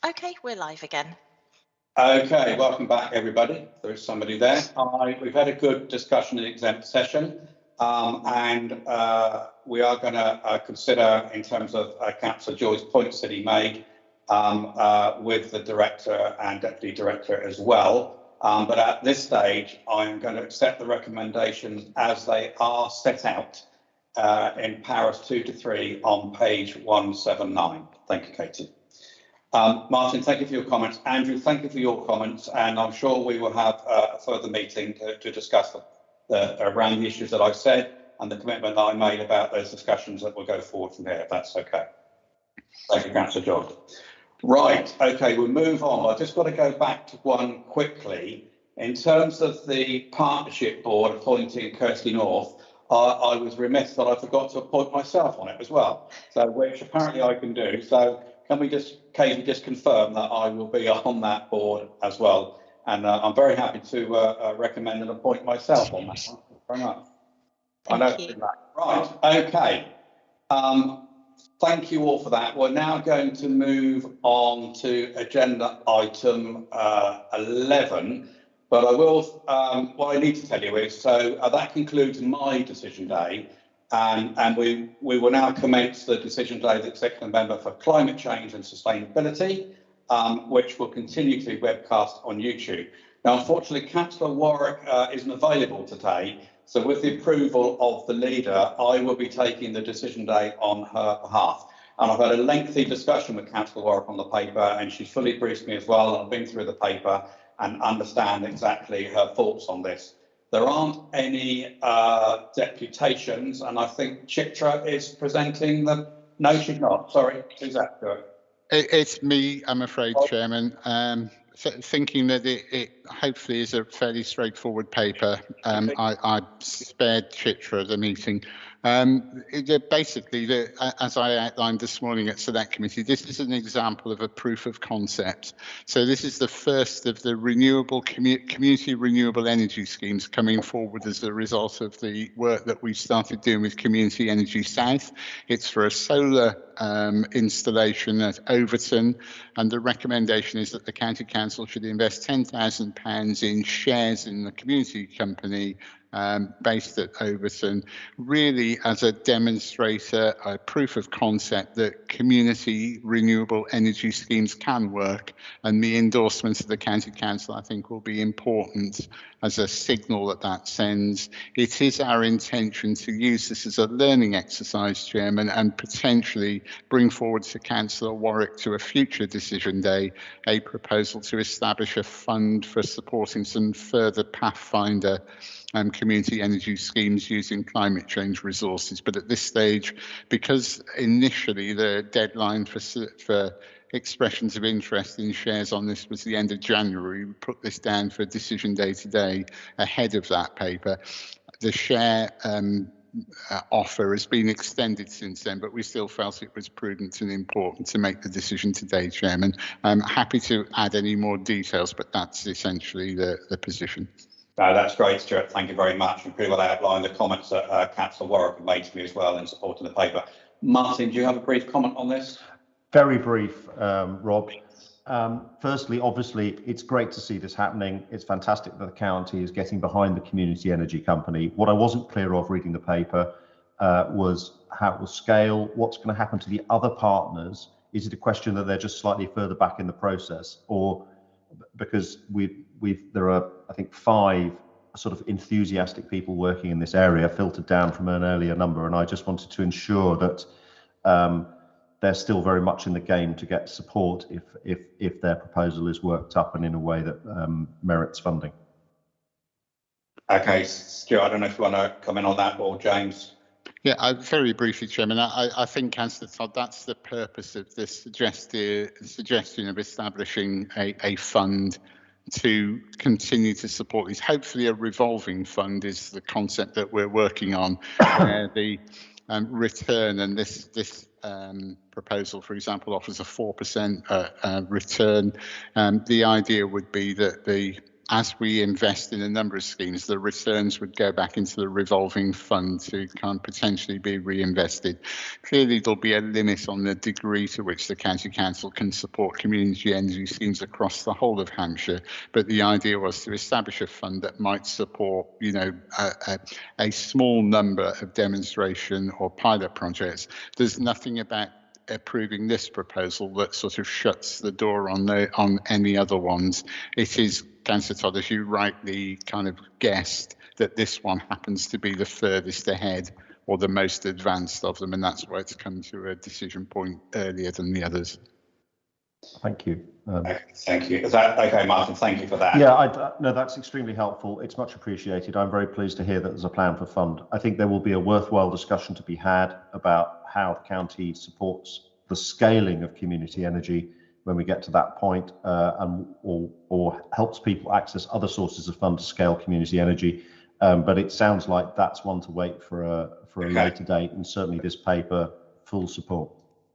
Okay, we're live again. Okay, welcome back, everybody. There's somebody there. We've had a good discussion in the exempt session, and we are going to consider, in terms of Councillor Joy's points that he made, with the director and deputy director as well. But at this stage, I'm going to accept the recommendations as they are set out in paras 2 to 3 on page 179. Thank you, Katie. Martin, thank you for your comments. Andrew, thank you for your comments, and I'm sure we will have a further meeting to discuss around the issues that I said and the commitment that I made about those discussions that will go forward from here, if that's okay. Thank you, Councillor John. Right, okay, we'll move on. I've just got to go back to one quickly. In terms of the partnership board appointing Kirsty North, I was remiss that I forgot to appoint myself on it as well, so which apparently I can do. So can we just, Katie, just confirm that I will be on that board as well? And I'm very happy to recommend and appoint myself on that one. Thank you very much. Thank you. Right, okay. Thank you all for that. We're now going to move on to agenda item 11. But I will, what I need to tell you is, so that concludes my decision day. And we will now commence the decision day of the Executive Member for Climate Change and Sustainability, which will continue to be webcast on YouTube. Now, unfortunately, Councillor Hwrc isn't available today, so with the approval of the leader, I will be taking the decision day on her behalf. And I've had a lengthy discussion with Councillor Hwrc on the paper, and she's fully briefed me as well. I've been through the paper and understand exactly her thoughts on this. There aren't any deputations, and I think Chitra is presenting the. No, she's not. Sorry, who's that? It's me, I'm afraid, Chairman. Thinking that it hopefully is a fairly straightforward paper, I spared Chitra the meeting. Basically, as I outlined this morning at Select Committee, this is an example of a proof of concept. So this is the first of the renewable community renewable energy schemes coming forward as a result of the work that we've started doing with Community Energy South. It's for a solar installation at Overton, and the recommendation is that the County Council should invest £10,000 in shares in the community company based at Overton, really as a demonstrator, a proof of concept that community renewable energy schemes can work, and the endorsement of the County Council, I think, will be important as a signal that sends. It is our intention to use this as a learning exercise, Chairman, and potentially bring forward to Councillor Hwrc to a future decision day a proposal to establish a fund for supporting some further Pathfinder community energy schemes using climate change resources. But at this stage, because initially the deadline for expressions of interest in shares on this was the end of January, we put this down for decision day today ahead of that paper. The share offer has been extended since then, but we still felt it was prudent and important to make the decision today, Chairman. I'm happy to add any more details, but that's essentially the position. No, that's great, Stuart. Thank you very much. And pretty well outlined the comments that Councillor Hwrc made to me as well in support of the paper. Martin, do you have a brief comment on this? Very brief, Rob. Firstly, obviously, it's great to see this happening. It's fantastic that the county is getting behind the community energy company. What I wasn't clear of reading the paper was how it will scale, what's going to happen to the other partners. Is it a question that they're just slightly further back in the process, or because there are, I think, 5 sort of enthusiastic people working in this area filtered down from an earlier number, and I just wanted to ensure that they're still very much in the game to get support if their proposal is worked up and in a way that merits funding. Okay, Stuart, I don't know if you want to comment on that, or James. Yeah, very briefly, Chairman. I think, Councillor Todd, that's the purpose of this suggestion of establishing a fund to continue to support these. Hopefully, a revolving fund is the concept that we're working on. The return, and this proposal, for example, offers a 4% return. The idea would be that the as we invest in a number of schemes, the returns would go back into the revolving fund to kind of potentially be reinvested. Clearly, there'll be a limit on the degree to which the county council can support community energy schemes across the whole of Hampshire. But the idea was to establish a fund that might support, you know, a small number of demonstration or pilot projects. There's nothing about approving this proposal that sort of shuts the door on any other ones. It is, Councillor Todd, as you rightly kind of guessed, that this one happens to be the furthest ahead or the most advanced of them, and that's why it's come to a decision point earlier than the others. Thank you. Thank you. Is that okay, Martin? Thank you for that. Yeah, no, that's extremely helpful. It's much appreciated. I'm very pleased to hear that there's a plan for fund. I think there will be a worthwhile discussion to be had about how the county supports the scaling of community energy when we get to that point, or helps people access other sources of fund to scale community energy. But it sounds like that's one to wait for a later date, and certainly this paper, full support.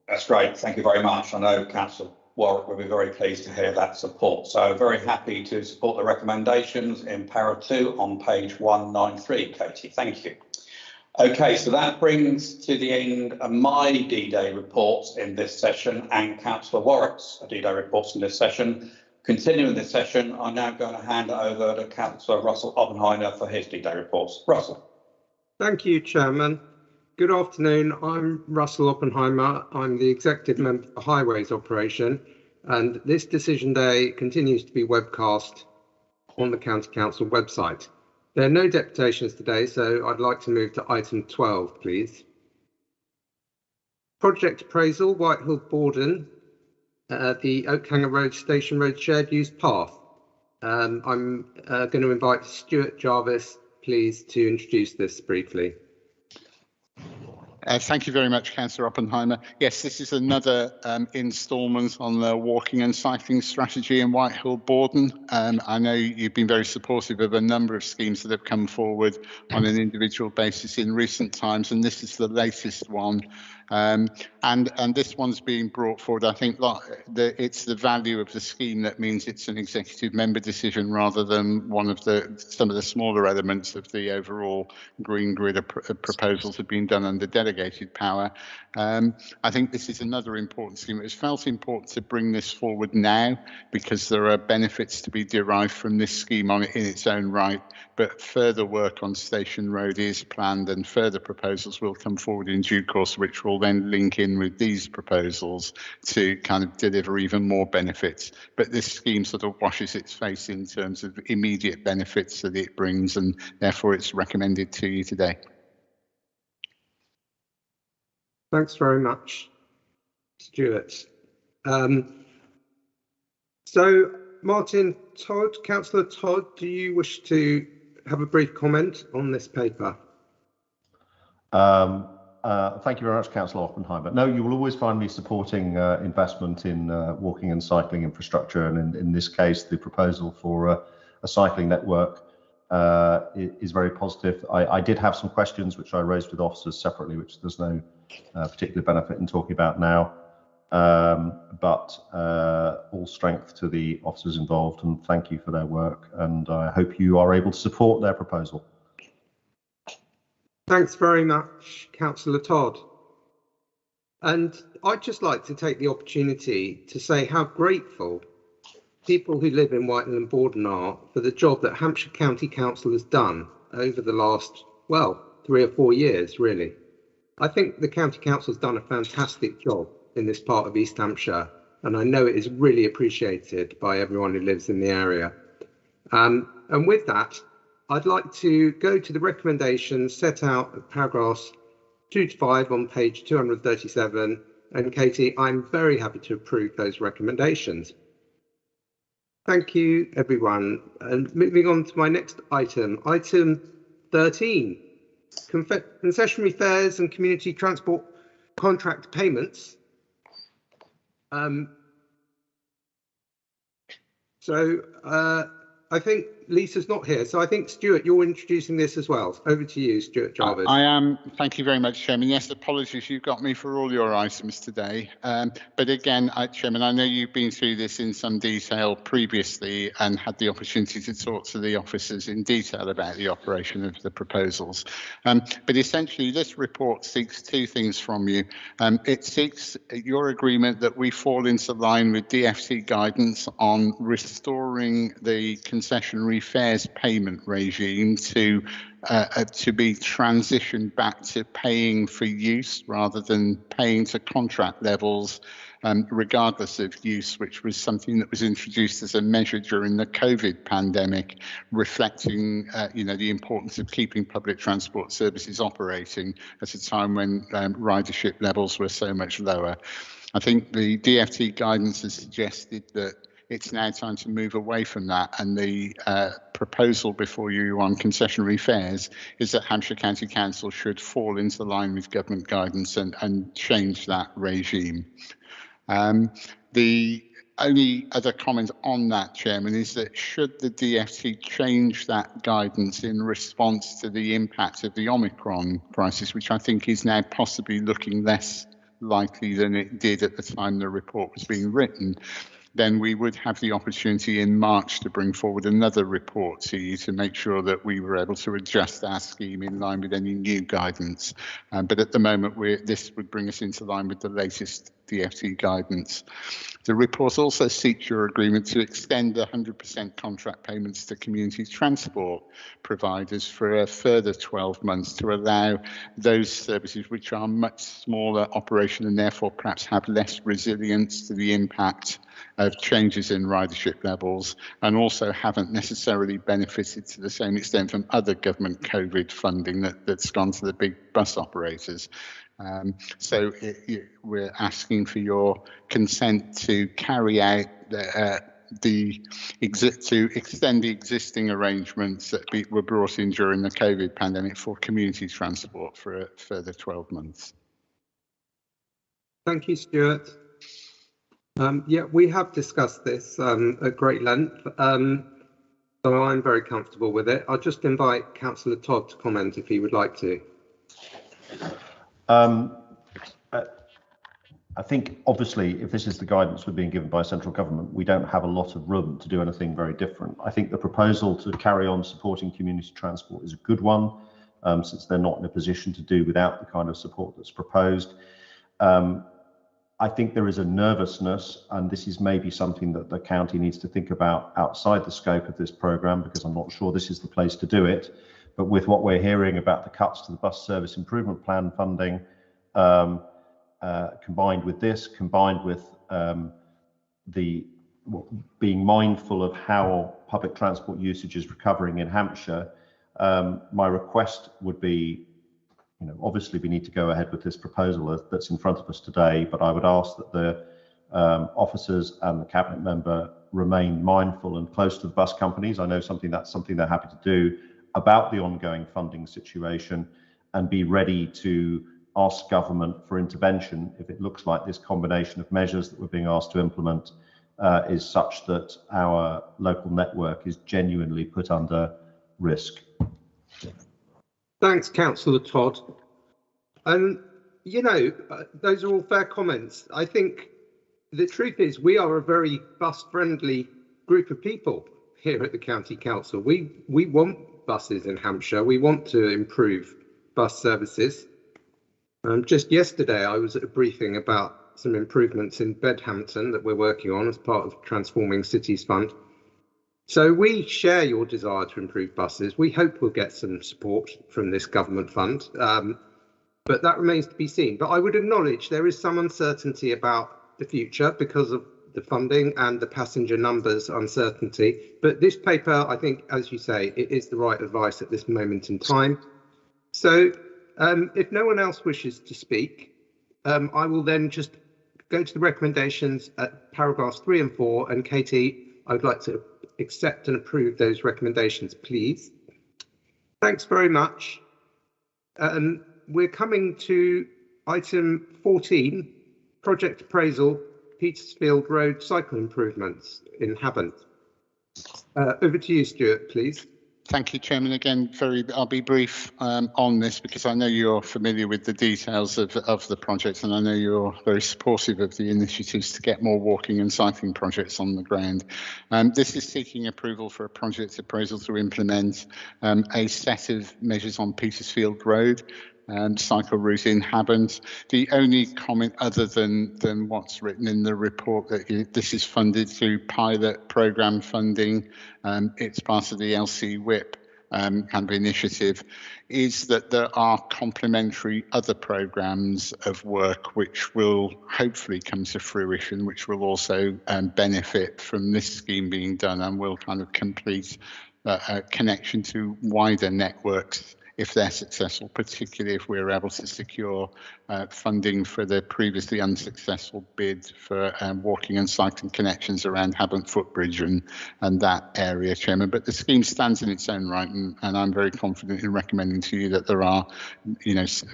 That's great. Thank you very much. I know Councillor Hwrc will be very pleased to hear that support. So very happy to support the recommendations in para 2 on page 193, Katie. Thank you. Okay, so that brings to the end of my D-Day reports in this session and Councillor Hwrc's D-Day reports in this session. Continuing this session, I'm now going to hand over to Councillor Russell Oppenheimer for his D-Day reports. Russell. Thank you, Chairman. Good afternoon. I'm Russell Oppenheimer. I'm the Executive Member for Highways Operation, and this decision day continues to be webcast on the County Council website. There are no deputations today, so I'd like to move to item 12, please. Project appraisal, Whitehill Borden, the Oakhanger Road Station Road Shared Use Path. I'm going to invite Stuart Jarvis, please, to introduce this briefly. Thank you very much, Councillor Oppenheimer. Yes, this is another instalment on the walking and cycling strategy in Whitehill Borden. I know you've been very supportive of a number of schemes that have come forward on an individual basis in recent times, and this is the latest one. And this one's being brought forward. I think it's the value of the scheme that means it's an executive member decision rather than one of some of the smaller elements of the overall green grid proposals have been done under delegated power. I think this is another important scheme. It was felt important to bring this forward now because there are benefits to be derived from this scheme in its own right, but further work on Station Road is planned and further proposals will come forward in due course, which will then link in with these proposals to kind of deliver even more benefits. But this scheme sort of washes its face in terms of immediate benefits that it brings, and therefore it's recommended to you today. Thanks very much, Stuart. So, Martin Todd, Councillor Todd, do you wish to have a brief comment on this paper? Thank you very much, Councillor Oppenheimer. No, you will always find me supporting investment in walking and cycling infrastructure, and in this case, the proposal for a cycling network is very positive. I did have some questions which I raised with officers separately, which there's no particular benefit in talking about now, but all strength to the officers involved, and thank you for their work, and I hope you are able to support their proposal. Thanks very much, Councillor Todd. And I'd just like to take the opportunity to say how grateful people who live in Whitehill and Borden are for the job that Hampshire County Council has done over the last, well, 3 or 4 years, really. I think the County Council has done a fantastic job in this part of East Hampshire, and I know it is really appreciated by everyone who lives in the area. And with that, I'd like to go to the recommendations set out at paragraphs 2 to 5 on page 237. And Katie, I'm very happy to approve those recommendations. Thank you, everyone. And moving on to my next item, item 13, concessionary fares and community transport contract payments. I think Lisa's not here, so I think, Stuart, you're introducing this as well. Over to you, Stuart Jarvis. I am. Thank you very much, Chairman. Yes, apologies, you've got me for all your items today. But again, Chairman, I know you've been through this in some detail previously and had the opportunity to talk to the officers in detail about the operation of the proposals. But essentially, this report seeks two things from you. It seeks your agreement that we fall into line with DfT guidance on restoring the concessionary fares payment regime to be transitioned back to paying for use rather than paying to contract levels, regardless of use, which was something that was introduced as a measure during the COVID pandemic, reflecting the importance of keeping public transport services operating at a time when ridership levels were so much lower. I think the DfT guidance has suggested that it's now time to move away from that, and the proposal before you on concessionary fares is that Hampshire County Council should fall into line with government guidance and change that regime. The only other comment on that, Chairman, is that should the DfT change that guidance in response to the impact of the Omicron crisis, which I think is now possibly looking less likely than it did at the time the report was being written, then we would have the opportunity in March to bring forward another report to you to make sure that we were able to adjust our scheme in line with any new guidance. But at the moment, this would bring us into line with the latest DfT guidance. The report also seeks your agreement to extend 100% contract payments to community transport providers for a further 12 months to allow those services which are much smaller operation and therefore perhaps have less resilience to the impact of changes in ridership levels, and also haven't necessarily benefited to the same extent from other government COVID funding that's gone to the big bus operators. So we're asking for your consent to carry out to extend the existing arrangements that were brought in during the COVID pandemic for community transport for a further 12 months. Thank you, Stuart. Yeah, we have discussed this at great length, so I'm very comfortable with it. I'll just invite Councillor Todd to comment if he would like to. I think, obviously, if this is the guidance we're being given by central government, we don't have a lot of room to do anything very different. I think the proposal to carry on supporting community transport is a good one, since they're not in a position to do without the kind of support that's proposed. I think there is a nervousness, and this is maybe something that the county needs to think about outside the scope of this programme, because I'm not sure this is the place to do it. But with what we're hearing about the cuts to the bus service improvement plan funding, combined with being mindful of how public transport usage is recovering in Hampshire, my request would be, obviously we need to go ahead with this proposal that's in front of us today, but I would ask that the officers and the cabinet member remain mindful and close to the bus companies. I know that's something they're happy to do about the ongoing funding situation, and be ready to ask government for intervention if it looks like this combination of measures that we're being asked to implement is such that our local network is genuinely put under risk. Thanks, Councillor Todd. Those are all fair comments. I think the truth is we are a very bus-friendly group of people here at the County Council. We want buses in Hampshire. We want to improve bus services. Just yesterday, I was at a briefing about some improvements in Bedhampton that we're working on as part of Transforming Cities Fund. So we share your desire to improve buses. We hope we'll get some support from this government fund, but that remains to be seen. But I would acknowledge there is some uncertainty about the future because of the funding and the passenger numbers uncertainty. But this paper, I think, as you say, it is the right advice at this moment in time. So if no one else wishes to speak, I will then just go to the recommendations at paragraphs 3 and 4. And Katie, I would like to accept and approve those recommendations, please. Thanks very much. We're coming to item 14, project appraisal, Petersfield Road cycle improvements in Havant. Over to you, Stuart, please. Thank you, Chairman. Again, I'll be brief on this because I know you're familiar with the details of the project, and I know you're very supportive of the initiatives to get more walking and cycling projects on the ground. This is seeking approval for a project appraisal to implement a set of measures on Petersfield Road and cycle route in Havant. The only comment other than what's written in the report that this is funded through pilot programme funding, it's part of the LC WIP kind of initiative, is that there are complementary other programmes of work which will hopefully come to fruition, which will also benefit from this scheme being done and will kind of complete a connection to wider networks if they're successful, particularly if we're able to secure funding for the previously unsuccessful bid for walking and cycling connections around Havant Footbridge and that area, Chairman. But the scheme stands in its own right, and I'm very confident in recommending to you that there are,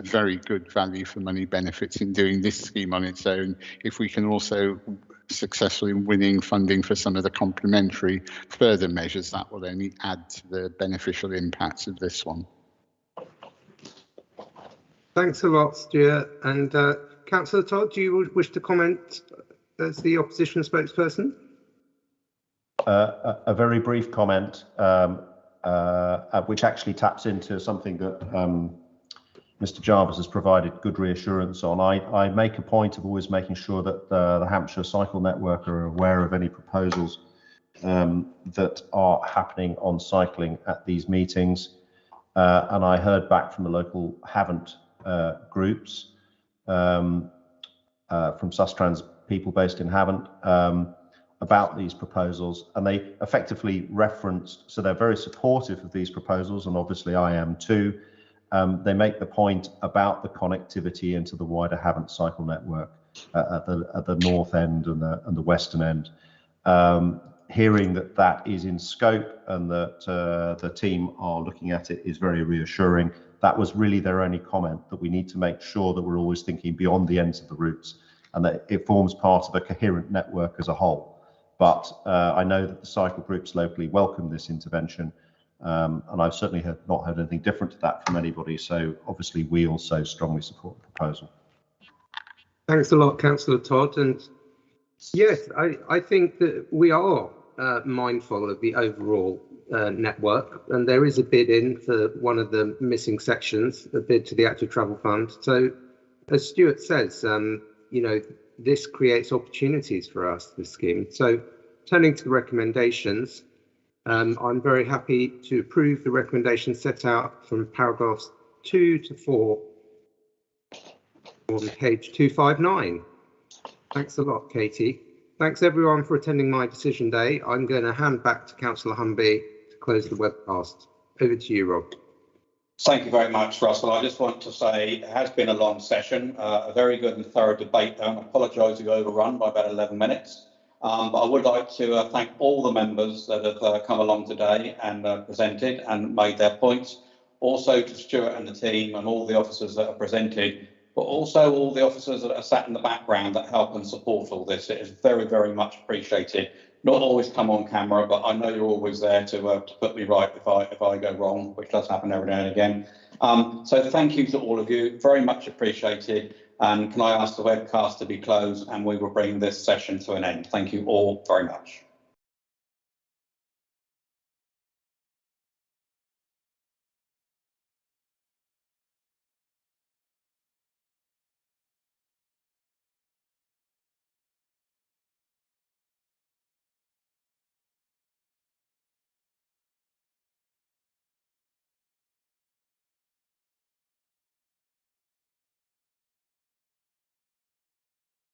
very good value for money benefits in doing this scheme on its own. If we can also successfully winning funding for some of the complementary further measures, that will only add to the beneficial impacts of this one. Thanks a lot, Stuart. And Councillor Todd, do you wish to comment as the opposition spokesperson? A very brief comment, which actually taps into something that Mr. Jarvis has provided good reassurance on. I make a point of always making sure that the Hampshire Cycle Network are aware of any proposals that are happening on cycling at these meetings. And I heard back from the local Havant groups, from Sustrans people based in Havant, about these proposals, and they effectively referenced, so they're very supportive of these proposals, and obviously I am too. They make the point about the connectivity into the wider Havant cycle network at the north end and the western end. Hearing that is in scope and that the team are looking at it is very reassuring. That was really their only comment, that we need to make sure that we're always thinking beyond the ends of the routes and that it forms part of a coherent network as a whole. But I know that the cycle groups locally welcome this intervention, and I've certainly not heard anything different to that from anybody. So obviously we also strongly support the proposal. Thanks a lot, Councillor Todd. And yes, I think that we are mindful of the overall network, and there is a bid in for one of the missing sections, a bid to the Active Travel Fund. So as Stuart says, this creates opportunities for us, this scheme. So turning to the recommendations, I'm very happy to approve the recommendations set out from paragraphs 2 to 4 on page 259. Thanks a lot, Katie. Thanks everyone for attending my decision day. I'm going to hand back to Councillor Humby to close the webcast. Over to you, Rob. Thank you very much, Russell. I just want to say it has been a long session, a very good and thorough debate. I apologise we overrun by about 11 minutes. But I would like to thank all the members that have come along today and presented and made their points. Also to Stuart and the team and all the officers that have presented, but also all the officers that are sat in the background that help and support all this. It is very, very much appreciated. Not always come on camera, but I know you're always there to put me right if I go wrong, which does happen every now and again. So thank you to all of you, very much appreciated. And can I ask the webcast to be closed, and we will bring this session to an end. Thank you all very much.